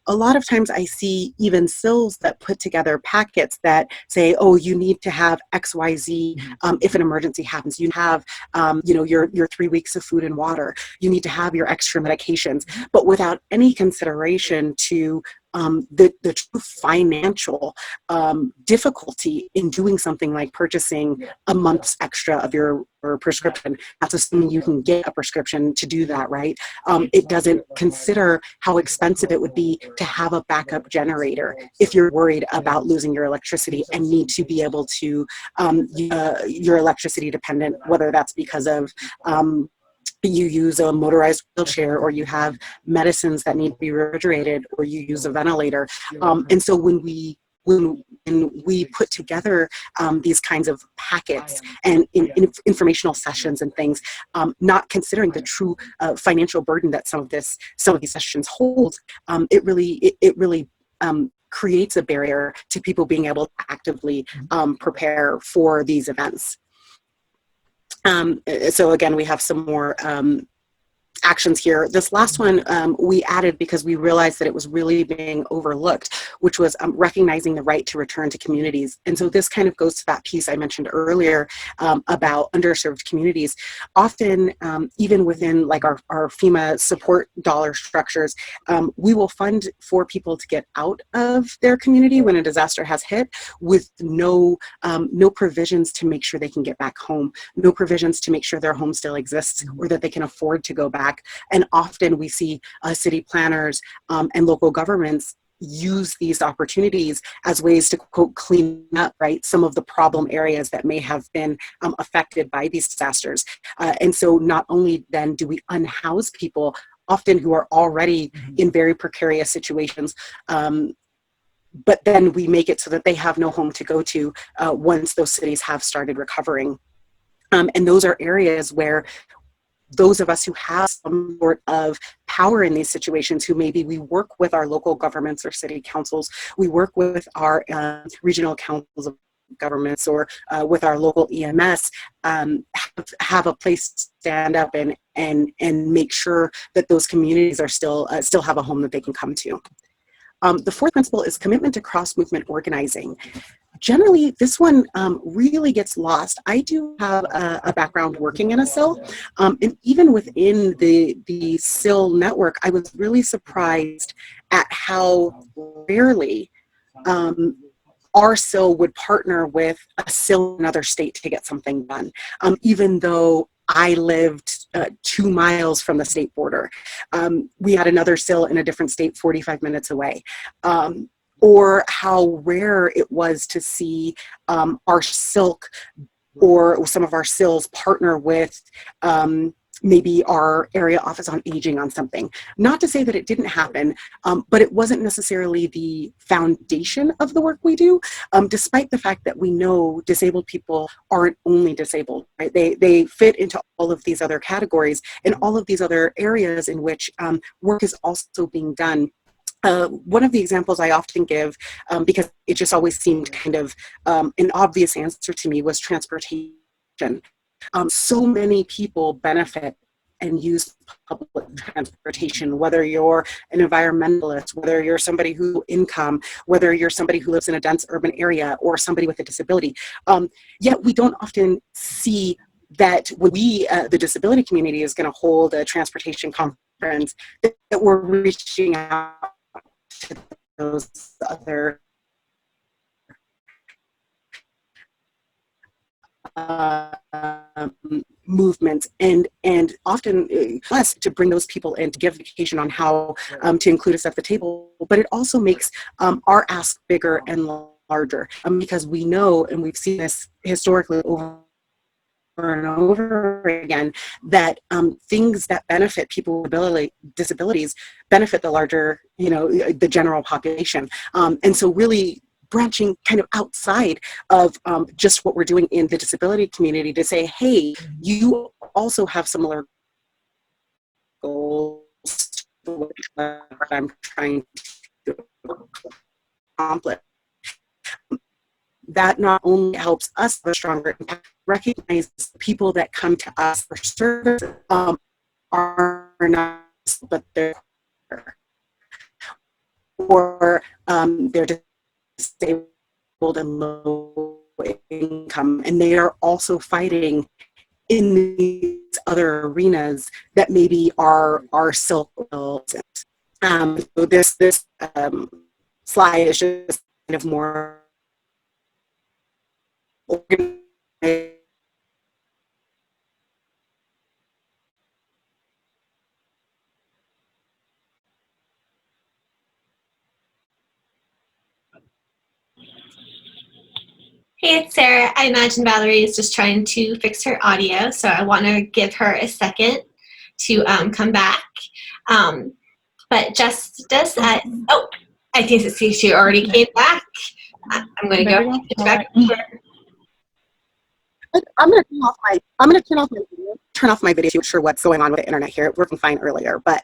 A lot of times I see even SILs that put together packets that say, oh, you need to have XYZ if an emergency happens. You have, your 3 weeks of food and water. You need to have your extra medications, but without any consideration to the true financial difficulty in doing something like purchasing a month's extra of your prescription. That's assuming you can get a prescription to do that, right? It doesn't consider how expensive it would be to have a backup generator if you're worried about losing your electricity and need to be able to, you're electricity dependent, whether that's because of you use a motorized wheelchair, or you have medicines that need to be refrigerated, or you use a ventilator. And so when we put together these kinds of packets and in informational sessions and things, not considering the true financial burden that some of these sessions hold, it really creates a barrier to people being able to actively prepare for these events. So again, we have some more actions here. This last one we added because we realized that it was really being overlooked, which was recognizing the right to return to communities. And so this kind of goes to that piece I mentioned earlier about underserved communities. Often, even within like our FEMA support dollar structures, we will fund for people to get out of their community when a disaster has hit, with no provisions to make sure they can get back home, no provisions to make sure their home still exists or that they can afford to go back. And often we see city planners and local governments use these opportunities as ways to, quote, clean up, right, some of the problem areas that may have been affected by these disasters. And so not only then do we unhouse people, often who are already in very precarious situations, but then we make it so that they have no home to go to once those cities have started recovering. And those are areas where those of us who have some sort of power in these situations, who maybe we work with our local governments or city councils, we work with our regional councils of governments, or with our local EMS, have a place to stand up and make sure that those communities are still have a home that they can come to. The fourth principle is commitment to cross-movement organizing. Generally, this one really gets lost. I do have a background working in a SIL, and even within the SIL network, I was really surprised at how rarely our SIL would partner with a SIL in another state to get something done, even though I lived 2 miles from the state border. We had another SIL in a different state 45 minutes away. Or how rare it was to see our Silk or some of our SILs partner with maybe our area office on aging on something. Not to say that it didn't happen, but it wasn't necessarily the foundation of the work we do, despite the fact that we know disabled people aren't only disabled, right? They fit into all of these other categories and all of these other areas in which work is also being done. One of the examples I often give, because it just always seemed kind of an obvious answer to me, was transportation. So many people benefit and use public transportation, whether you're an environmentalist, whether you're somebody who income, whether you're somebody who lives in a dense urban area, or somebody with a disability. Yet we don't often see that when we, the disability community, is going to hold a transportation conference, that we're reaching out to those other movements, and often less to bring those people in, to give education on how to include us at the table. But it also makes our ask bigger and larger, because we know, and we've seen this historically over and over again, that things that benefit people with disabilities benefit the larger, the general population. And so really branching kind of outside of just what we're doing in the disability community to say, hey, you also have similar goals to what I'm trying to accomplish. That not only helps us have a stronger impact, recognize the people that come to us for service are not, but they're, or they're disabled and low income, and they are also fighting in these other arenas that maybe are silk wills. So this slide is just kind of more organized. Hey, it's Sarah. I imagine Valerie is just trying to fix her audio, so I want to give her a second to come back. But just does that. Oh, I think that she already came back. I'm going to go back. I'm going to turn off my video. I'm not sure what's going on with the internet here. It working fine earlier, but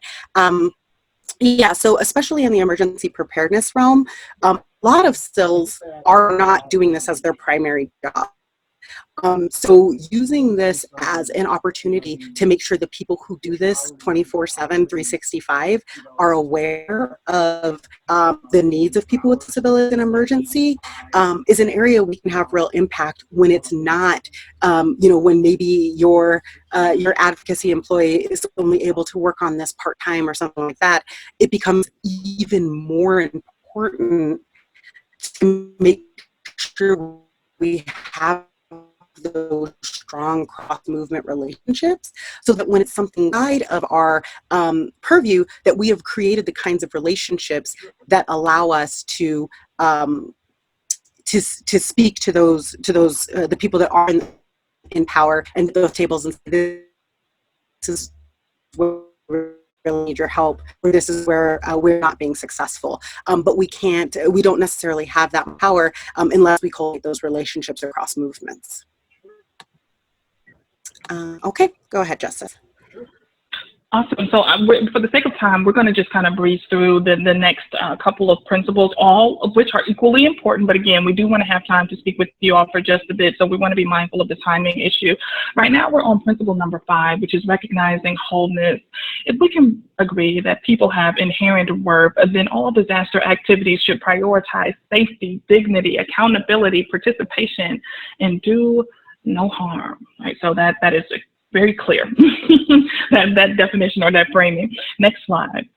yeah. So especially in the emergency preparedness realm, a lot of stills are not doing this as their primary job. So using this as an opportunity to make sure the people who do this 24/7, 365 are aware of the needs of people with disabilities in emergency is an area we can have real impact when it's not, when maybe your advocacy employee is only able to work on this part-time or something like that. It becomes even more important to make sure we have those strong cross-movement relationships, so that when it's something outside of our purview, that we have created the kinds of relationships that allow us to speak to those the people that are in power and those tables and say, this is where we really need your help, or this is where we're not being successful. But we don't necessarily have that power unless we cultivate those relationships across movements. Okay, go ahead, Justice. Awesome. So for the sake of time, we're going to just kind of breeze through the next couple of principles, all of which are equally important. But again, we do want to have time to speak with you all for just a bit, so we want to be mindful of the timing issue. Right now, we're on principle number 5, which is recognizing wholeness. If we can agree that people have inherent worth, then all disaster activities should prioritize safety, dignity, accountability, participation, and do no harm. Right? So that is very clear, that definition or that framing. Next slide.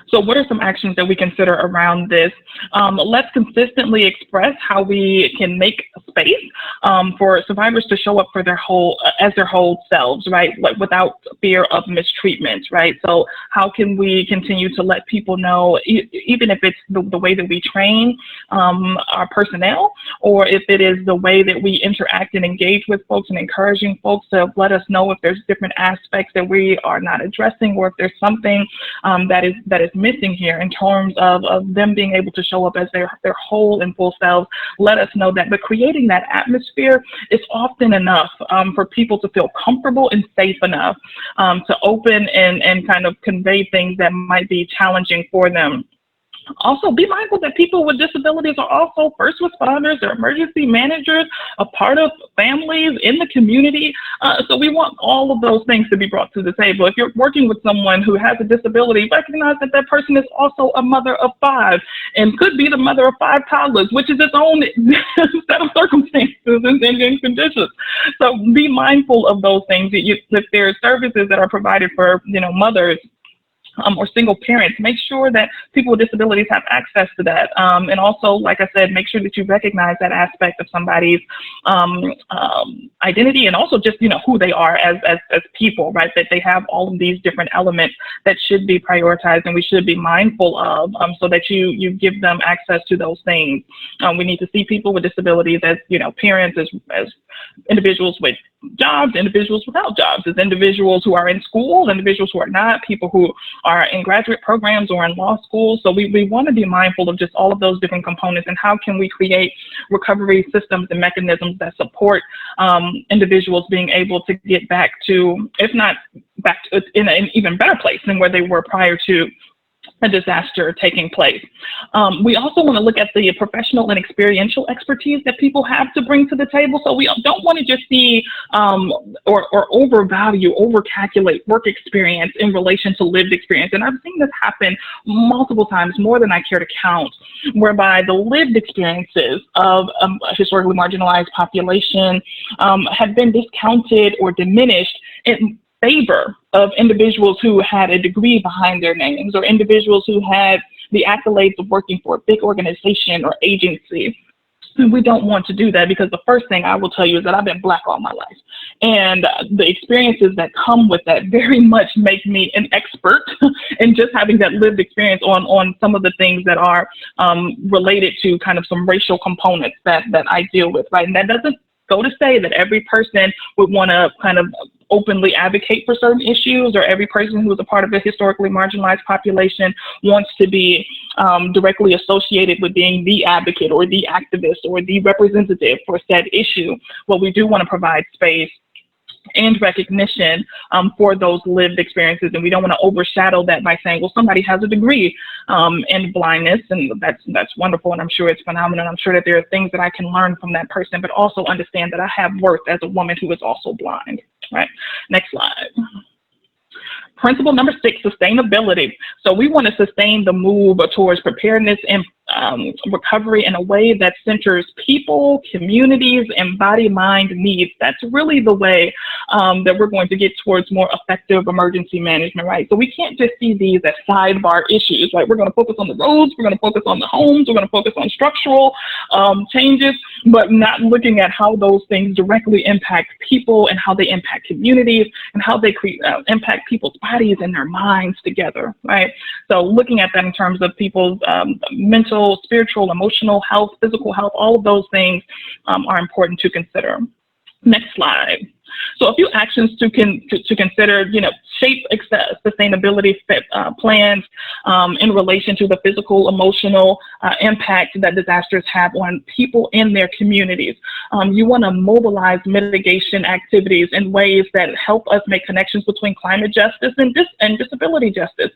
So what are some actions that we consider around this? Let's consistently express how we can make space for survivors to show up for their whole selves, right? Like without fear of mistreatment, right? So how can we continue to let people know, even if it's the way that we train our personnel, or if it is the way that we interact and engage with folks and encouraging folks to let us know if there's different aspects that we are not addressing, or if there's something that is missing here in terms of them being able to show up as their whole and full selves. Let us know that. But creating that atmosphere is often enough for people to feel comfortable and safe enough to open and kind of convey things that might be challenging for them. Also, be mindful that people with disabilities are also first responders, they're emergency managers, a part of families in the community. So we want all of those things to be brought to the table. If you're working with someone who has a disability, recognize that that person is also a mother of 5 and could be the mother of 5 toddlers, which is its own set of circumstances and conditions. So be mindful of those things. If there are services that are provided for, mothers, or single parents, make sure that people with disabilities have access to that. And also, like I said, make sure that you recognize that aspect of somebody's identity, and also just, who they are as people, right? That they have all of these different elements that should be prioritized and we should be mindful of, so that you give them access to those things. We need to see people with disabilities as, parents, as individuals with jobs, individuals without jobs, as individuals who are in school, individuals who are not, people who are in graduate programs or in law school. So we want to be mindful of just all of those different components, and how can we create recovery systems and mechanisms that support individuals being able to get back to, if not back to, in an even better place than where they were prior to a disaster taking place. We also want to look at the professional and experiential expertise that people have to bring to the table. So we don't want to just see or overvalue, overcalculate work experience in relation to lived experience. And I've seen this happen multiple times, more than I care to count, whereby the lived experiences of a historically marginalized population have been discounted or diminished in favor of individuals who had a degree behind their names, or individuals who had the accolades of working for a big organization or agency. And we don't want to do that, because the first thing I will tell you is that I've been Black all my life. And the experiences that come with that very much make me an expert in just having that lived experience on some of the things that are related to kind of some racial components that I deal with, right? And that doesn't go to say that every person would want to kind of openly advocate for certain issues, or every person who is a part of a historically marginalized population wants to be directly associated with being the advocate or the activist or the representative for said issue. But we do want to provide space and recognition for those lived experiences, and we don't want to overshadow that by saying, well, somebody has a degree in blindness, and that's wonderful, and I'm sure it's phenomenal. I'm sure that there are things that I can learn from that person, but also understand that I have worth as a woman who is also blind. Right. Next slide. Principle number 6, sustainability. So we want to sustain the move towards preparedness and recovery in a way that centers people, communities, and body-mind needs. That's really the way that we're going to get towards more effective emergency management, right? So we can't just see these as sidebar issues, right? We're going to focus on the roads, we're going to focus on the homes, we're going to focus on structural changes, but not looking at how those things directly impact people and how they impact communities and how they impact people's bodies and their minds together, right? So looking at that in terms of people's mental, spiritual, emotional health, physical health, all of those things are important to consider. Next slide. So a few actions to consider, shape sustainability plans in relation to the physical, emotional impact that disasters have on people in their communities. You want to mobilize mitigation activities in ways that help us make connections between climate justice and disability justice.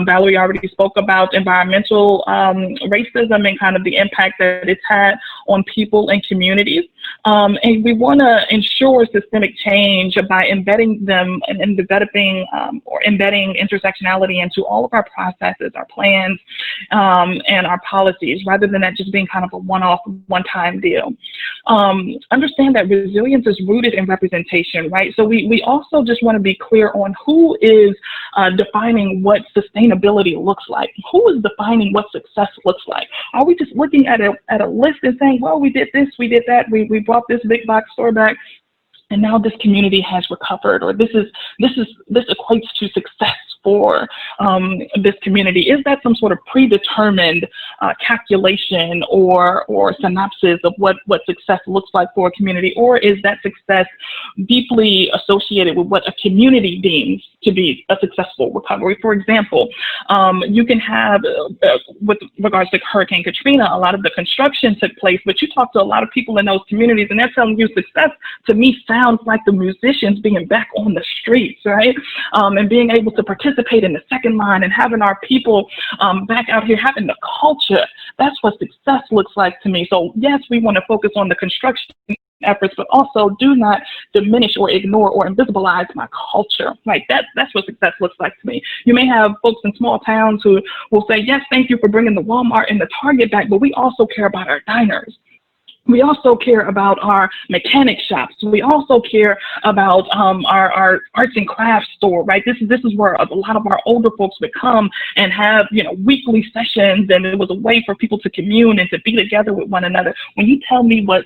Valerie already spoke about environmental racism and kind of the impact that it's had on people and communities. And we want to ensure systemic change change by embedding them and developing or embedding intersectionality into all of our processes, our plans, and our policies, rather than that just being kind of a one-off, one-time deal. Understand that resilience is rooted in representation, right? So we also just want to be clear on who is defining what sustainability looks like. Who is defining what success looks like? Are we just looking at a list and saying, well, we did this, we did that, we brought this big box store back, and now this community has recovered, or this equates to success for this community? Is that some sort of predetermined calculation or synopsis of what success looks like for a community? Or is that success deeply associated with what a community deems to be a successful recovery? For example, you can have, with regards to Hurricane Katrina, a lot of the construction took place, but you talk to a lot of people in those communities and they're telling you success, to me, sounds like the musicians being back on the streets, right? And being able to participate in the second line and having our people back out here having the culture. That's what success looks like to me. So yes, we want to focus on the construction efforts, but also do not diminish or ignore or invisibilize my culture. Like that's what success looks like to me. You may have folks in small towns who will say, yes, thank you for bringing the Walmart and the Target back, but we also care about our diners. We also care about our mechanic shops. We also care about our arts and crafts store, right? This is where a lot of our older folks would come and have, weekly sessions, and it was a way for people to commune and to be together with one another. When you tell me what,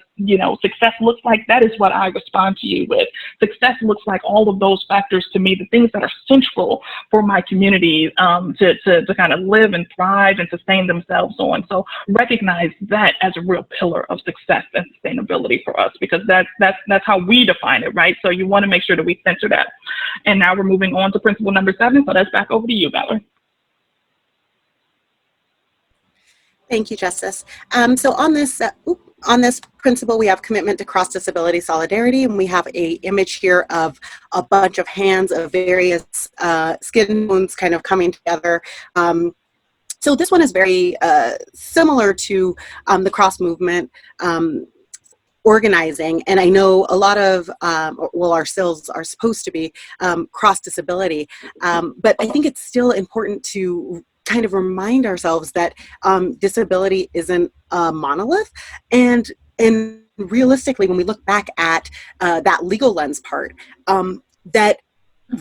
success looks like, that is what I respond to you with. Success looks like all of those factors to me, the things that are central for my community to kind of live and thrive and sustain themselves on. So recognize that as a real pillar of success and sustainability for us, because that's how we define it, right? So you want to make sure that we center that. And now we're moving on to principle number 7. So that's back over to you, Valerie. Thank you, Justice. So on this principle, we have commitment to cross-disability solidarity, and we have a image here of a bunch of hands of various skin tones kind of coming together. So this one is very similar to the cross movement organizing, and I know a lot of, our SILs are supposed to be cross disability, but I think it's still important to kind of remind ourselves that disability isn't a monolith, and realistically, when we look back at that legal lens part, that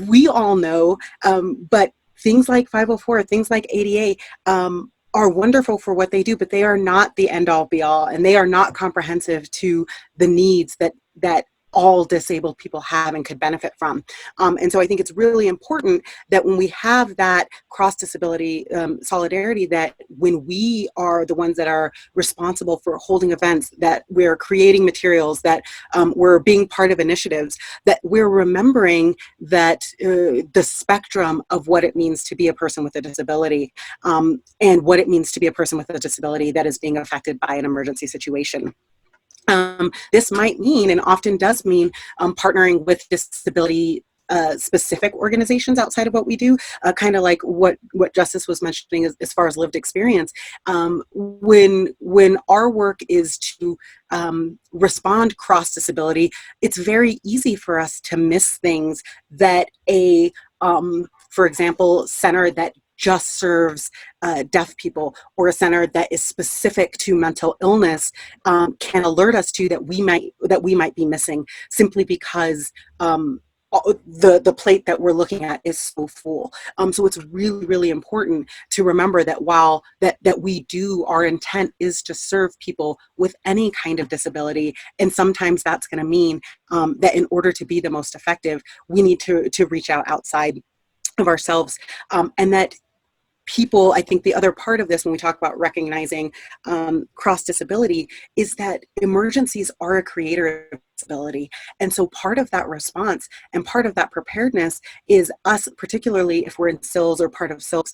we all know, but things like 504, things like ADA are wonderful for what they do, but they are not the end all be all, and they are not comprehensive to the needs that all disabled people have and could benefit from. And so I think it's really important that when we have that cross-disability solidarity, that when we are the ones that are responsible for holding events, that we're creating materials, that we're being part of initiatives, that we're remembering that the spectrum of what it means to be a person with a disability, and what it means to be a person with a disability that is being affected by an emergency situation. This might mean, and often does mean, partnering with disability specific organizations outside of what we do, kind of like what Justice was mentioning as far as lived experience. When our work is to respond cross disability, it's very easy for us to miss things that for example, center that just serves deaf people, or a center that is specific to mental illness, can alert us to that we might be missing, simply because the plate that we're looking at is so full. So it's really, really important to remember that while that we do, our intent is to serve people with any kind of disability, and sometimes that's going to mean that in order to be the most effective, we need to reach out outside of ourselves, and that people, I think the other part of this when we talk about recognizing cross-disability is that emergencies are a creator of disability. And so part of that response and part of that preparedness is us, particularly if we're in SILs or part of SILs,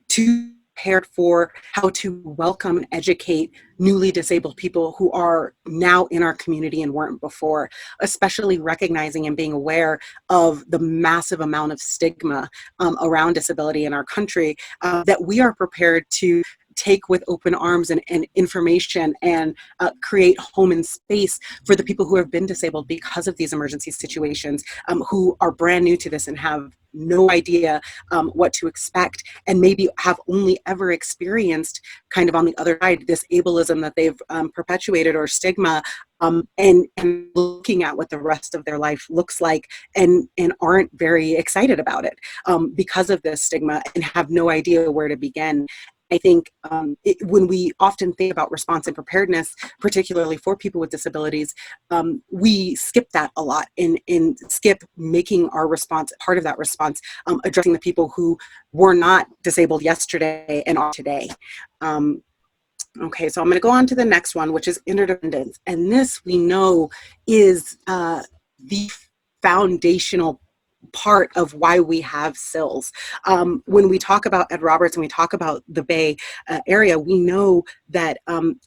to prepared for how to welcome and educate newly disabled people who are now in our community and weren't before, especially recognizing and being aware of the massive amount of stigma around disability in our country, that we are prepared to take with open arms and information and create home and space for the people who have been disabled because of these emergency situations, who are brand new to this and have no idea what to expect, and maybe have only ever experienced kind of on the other side this ableism that they've perpetuated, or stigma, and looking at what the rest of their life looks like, and aren't very excited about it because of this stigma, and have no idea where to begin. I think when we often think about response and preparedness, particularly for people with disabilities, we skip that a lot, and skip making our response, part of that response, addressing the people who were not disabled yesterday and are today. Okay, so I'm going to go on to the next one, which is interdependence. And this, we know, is the foundational part of why we have SILs. When we talk about Ed Roberts and we talk about the Bay Area, we know that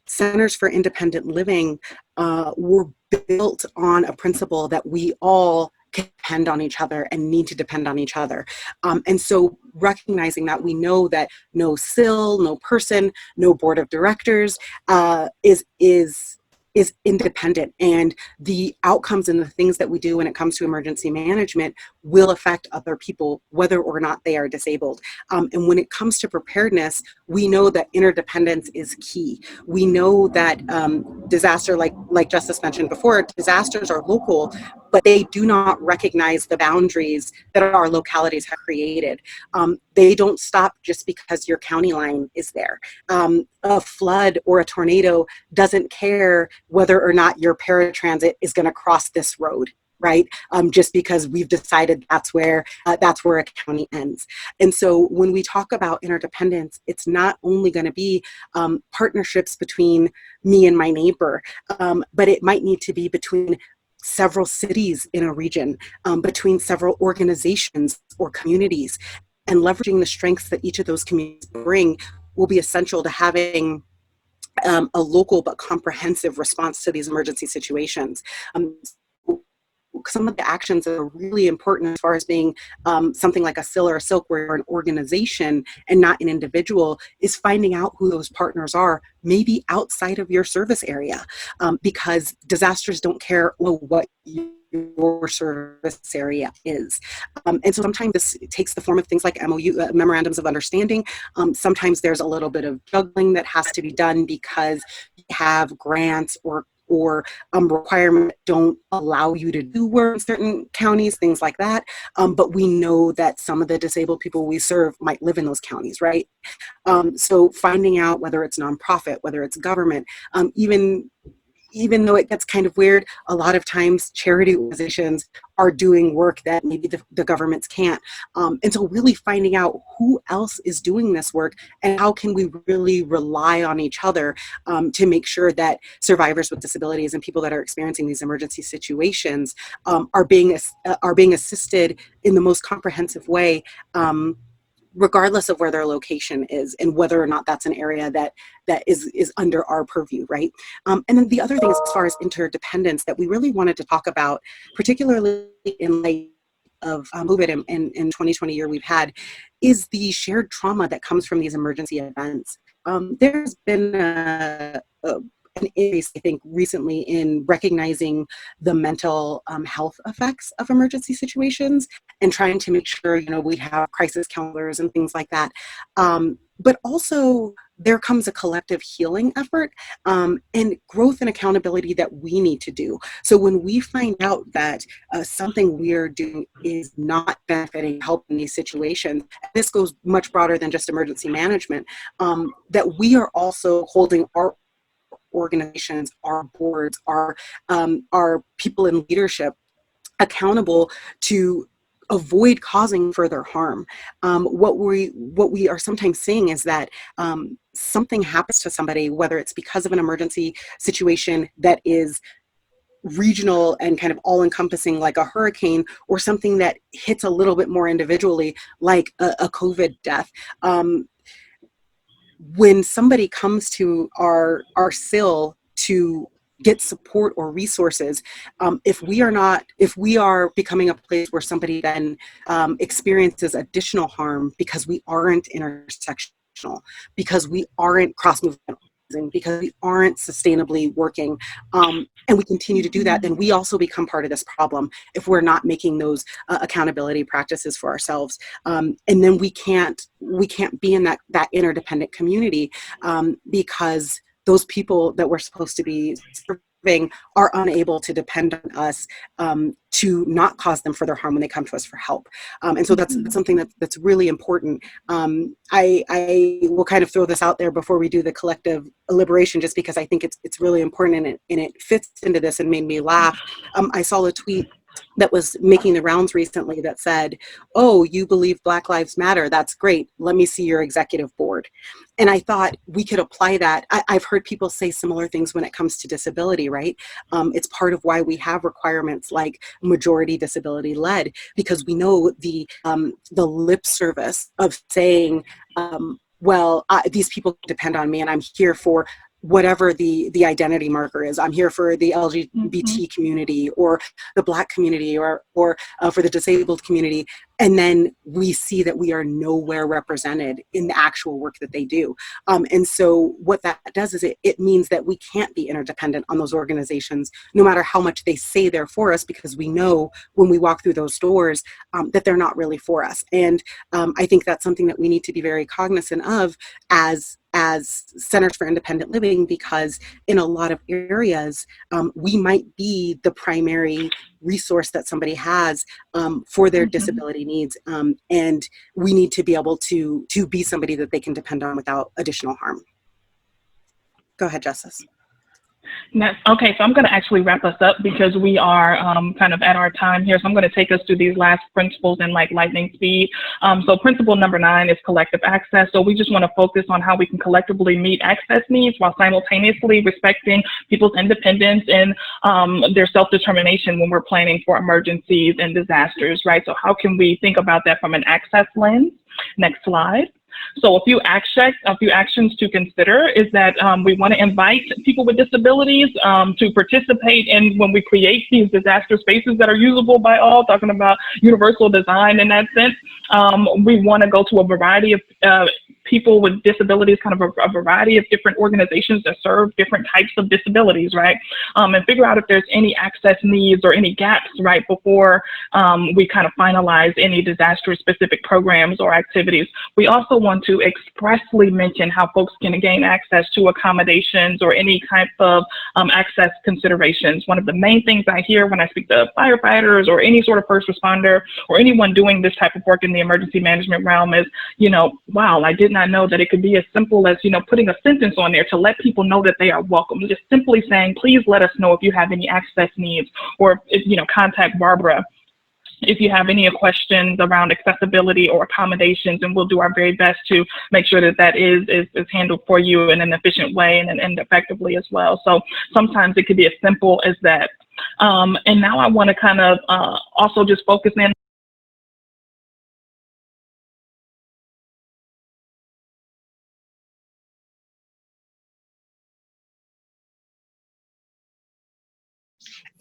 centers for independent living were built on a principle that we all depend on each other and need to depend on each other. And so recognizing that, we know that no SIL, no person, no board of directors is independent, and the outcomes and the things that we do when it comes to emergency management will affect other people, whether or not they are disabled. And when it comes to preparedness, we know that interdependence is key. We know that disaster, like Justice mentioned before, disasters are local, but they do not recognize the boundaries that our localities have created. They don't stop just because your county line is there. A flood or a tornado doesn't care whether or not your paratransit is going to cross this road, right? Just because we've decided that's where a county ends. And so when we talk about interdependence, it's not only going to be partnerships between me and my neighbor, but it might need to be between several cities in a region, between several organizations or communities. And leveraging the strengths that each of those communities bring will be essential to having a local but comprehensive response to these emergency situations. Some of the actions that are really important as far as being something like a SIL or a SILC, where you're an organization and not an individual, is finding out who those partners are, maybe outside of your service area, because disasters don't care what your service area is. And so sometimes this takes the form of things like memorandums of understanding. Sometimes there's a little bit of juggling that has to be done because you have grants or requirements don't allow you to do work in certain counties, things like that. But we know that some of the disabled people we serve might live in those counties, right? So finding out whether it's nonprofit, whether it's government, even though it gets kind of weird, a lot of times charity organizations are doing work that maybe the governments can't. And so really finding out who else is doing this work and how can we really rely on each other to make sure that survivors with disabilities and people that are experiencing these emergency situations are being assisted in the most comprehensive way, regardless of where their location is and whether or not that's an area that is under our purview, right? And then the other thing is, as far as interdependence, that we really wanted to talk about, particularly in light of COVID in 2020 year we've had, is the shared trauma that comes from these emergency events. There's been an increase, I think, recently in recognizing the mental health effects of emergency situations and trying to make sure, we have crisis counselors and things like that. But also there comes a collective healing effort and growth and accountability that we need to do. So when we find out that something we're doing is not benefiting, helping these situations, this goes much broader than just emergency management, that we are also holding our organizations, our boards, our people in leadership accountable to avoid causing further harm. What we are sometimes seeing is that something happens to somebody, whether it's because of an emergency situation that is regional and kind of all-encompassing like a hurricane, or something that hits a little bit more individually like a COVID death. When somebody comes to our SIL to get support or resources, if we are becoming a place where somebody then experiences additional harm because we aren't intersection because we aren't cross-movement, because we aren't sustainably working, and we continue to do that, then we also become part of this problem if we're not making those accountability practices for ourselves. And then we can't be in that interdependent community, because those people that we're supposed to be serving are unable to depend on us to not cause them further harm when they come to us for help. And so that's something that's really important. I will kind of throw this out there before we do the collective liberation, just because I think it's really important, and it fits into this and made me laugh. I saw a tweet that was making the rounds recently that said, "Oh, you believe Black Lives Matter? That's great. Let me see your executive board." And I thought we could apply that. I've heard people say similar things when it comes to disability, right? It's part of why we have requirements like majority disability led, because we know the lip service of saying, well, these people depend on me, and I'm here for whatever the identity marker is. I'm here for the LGBT community, or the Black community, or for the disabled community. And then we see that we are nowhere represented in the actual work that they do. And so what that does is it means that we can't be interdependent on those organizations, no matter how much they say they're for us, because we know when we walk through those doors that they're not really for us. And I think that's something that we need to be very cognizant of as Centers for Independent Living, because in a lot of areas, we might be the primary resource that somebody has for their disability needs. And we need to be able to be somebody that they can depend on without additional harm. Go ahead, Justice. Okay, so I'm going to actually wrap us up because we are kind of at our time here. So I'm going to take us through these last principles in like lightning speed. So principle number 9 is collective access. So we just want to focus on how we can collectively meet access needs while simultaneously respecting people's independence and their self-determination when we're planning for emergencies and disasters, right? So how can we think about that from an access lens? Next slide. So a few actions to consider is that we want to invite people with disabilities to participate in when we create these disaster spaces that are usable by all, talking about universal design in that sense. We want to go to a variety of people with disabilities, kind of a variety of different organizations that serve different types of disabilities, right? And figure out if there's any access needs or any gaps, right, before we kind of finalize any disaster specific programs or activities. We also want to expressly mention how folks can gain access to accommodations or any type of access considerations. One of the main things I hear when I speak to firefighters or any sort of first responder or anyone doing this type of work in the emergency management realm is, you know, wow, I did not know that it could be as simple as, you know, putting a sentence on there to let people know that they are welcome. Just simply saying, please let us know if you have any access needs, or if, you know, contact Barbara if you have any questions around accessibility or accommodations, and we'll do our very best to make sure that that is handled for you in an efficient way and effectively as well. So sometimes it could be as simple as that. And now I want to kind of also just focus in.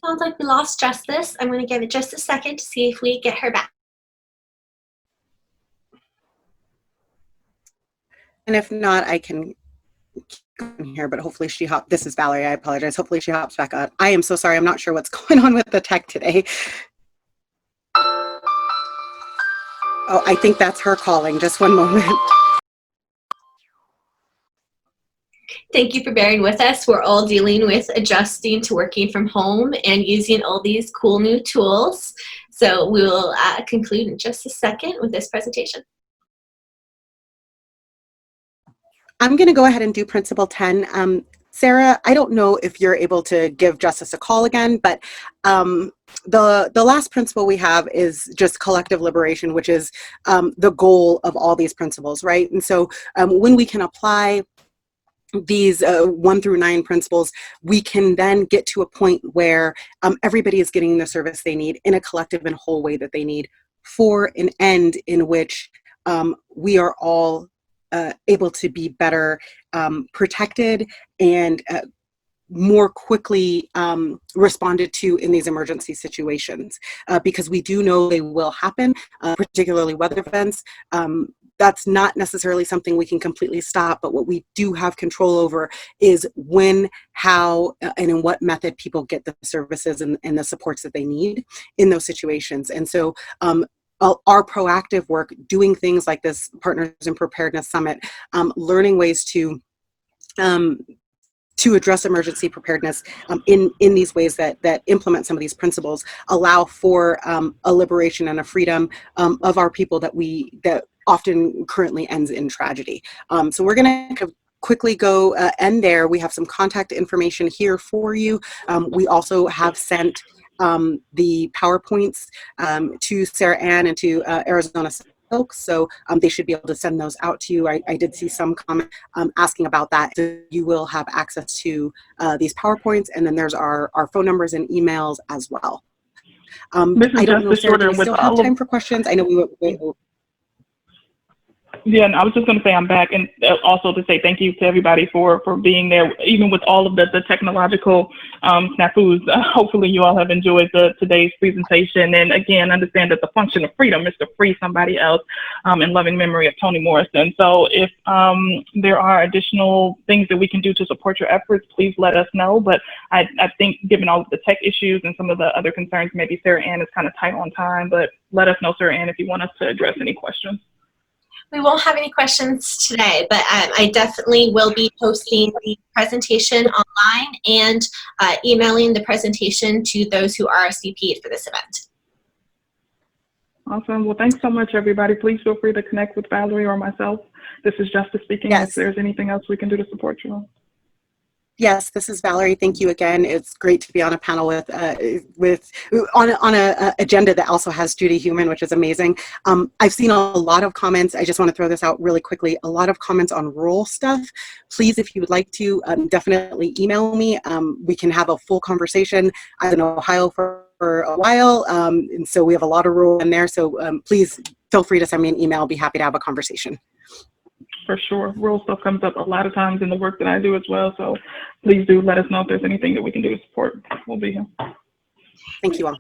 Sounds like we lost Justice. I'm going to give it just a second to see if we get her back. And if not, I can keep going here, but hopefully she hops. This is Valerie. I apologize. Hopefully she hops back on. I am so sorry. I'm not sure what's going on with the tech today. Oh, I think that's her calling. Just one moment. Thank you for bearing with us. We're all dealing with adjusting to working from home and using all these cool new tools. So we will conclude in just a second with this presentation. I'm going to go ahead and do Principle 10. Sarah, I don't know if you're able to give Justice a call again, but the last principle we have is just collective liberation, which is the goal of all these principles, right? And so when we can apply these 1 through 9 principles, we can then get to a point where everybody is getting the service they need in a collective and whole way that they need, for an end in which we are all able to be better protected and more quickly responded to in these emergency situations, because we do know they will happen, particularly weather events. that's not necessarily something we can completely stop, but what we do have control over is when, how, and in what method people get the services and the supports that they need in those situations. And so our proactive work, doing things like this Partners in Preparedness Summit, learning ways to address emergency preparedness in these ways that implement some of these principles, allow for a liberation and a freedom of our people that often currently ends in tragedy. So we're going to quickly go end there. We have some contact information here for you. We also have sent the PowerPoints to Sarah Ann and to Arizona Silk, so they should be able to send those out to you. I did see some comment asking about that. So you will have access to these PowerPoints, and then there's our phone numbers and emails as well. I don't know, Sarah, do we still have time for questions? I know we were. Yeah, and I was just going to say I'm back, and also to say thank you to everybody for being there, even with all of the technological snafus. Hopefully you all have enjoyed today's presentation, and again, understand that the function of freedom is to free somebody else, in loving memory of Toni Morrison. So if there are additional things that we can do to support your efforts, please let us know. But I think given all of the tech issues and some of the other concerns, maybe Sarah Ann is kind of tight on time, but let us know, Sarah Ann, if you want us to address any questions. We won't have any questions today, but I definitely will be posting the presentation online and emailing the presentation to those who RSVP'd for this event. Awesome. Well, thanks so much, everybody. Please feel free to connect with Valerie or myself. This is Justice speaking. Yes. If there's anything else we can do to support you. Yes, this is Valerie. Thank you again. It's great to be on a panel on an agenda that also has Judy Heumann, which is amazing. I've seen a lot of comments. I just want to throw this out really quickly. A lot of comments on rural stuff. Please, if you would like to, definitely email me. We can have a full conversation. I've been in Ohio for a while, and so we have a lot of rural in there. So please feel free to send me an email. I'll be happy to have a conversation. For sure. Rural stuff comes up a lot of times in the work that I do as well. So please do let us know if there's anything that we can do to support. We'll be here. Thank you all.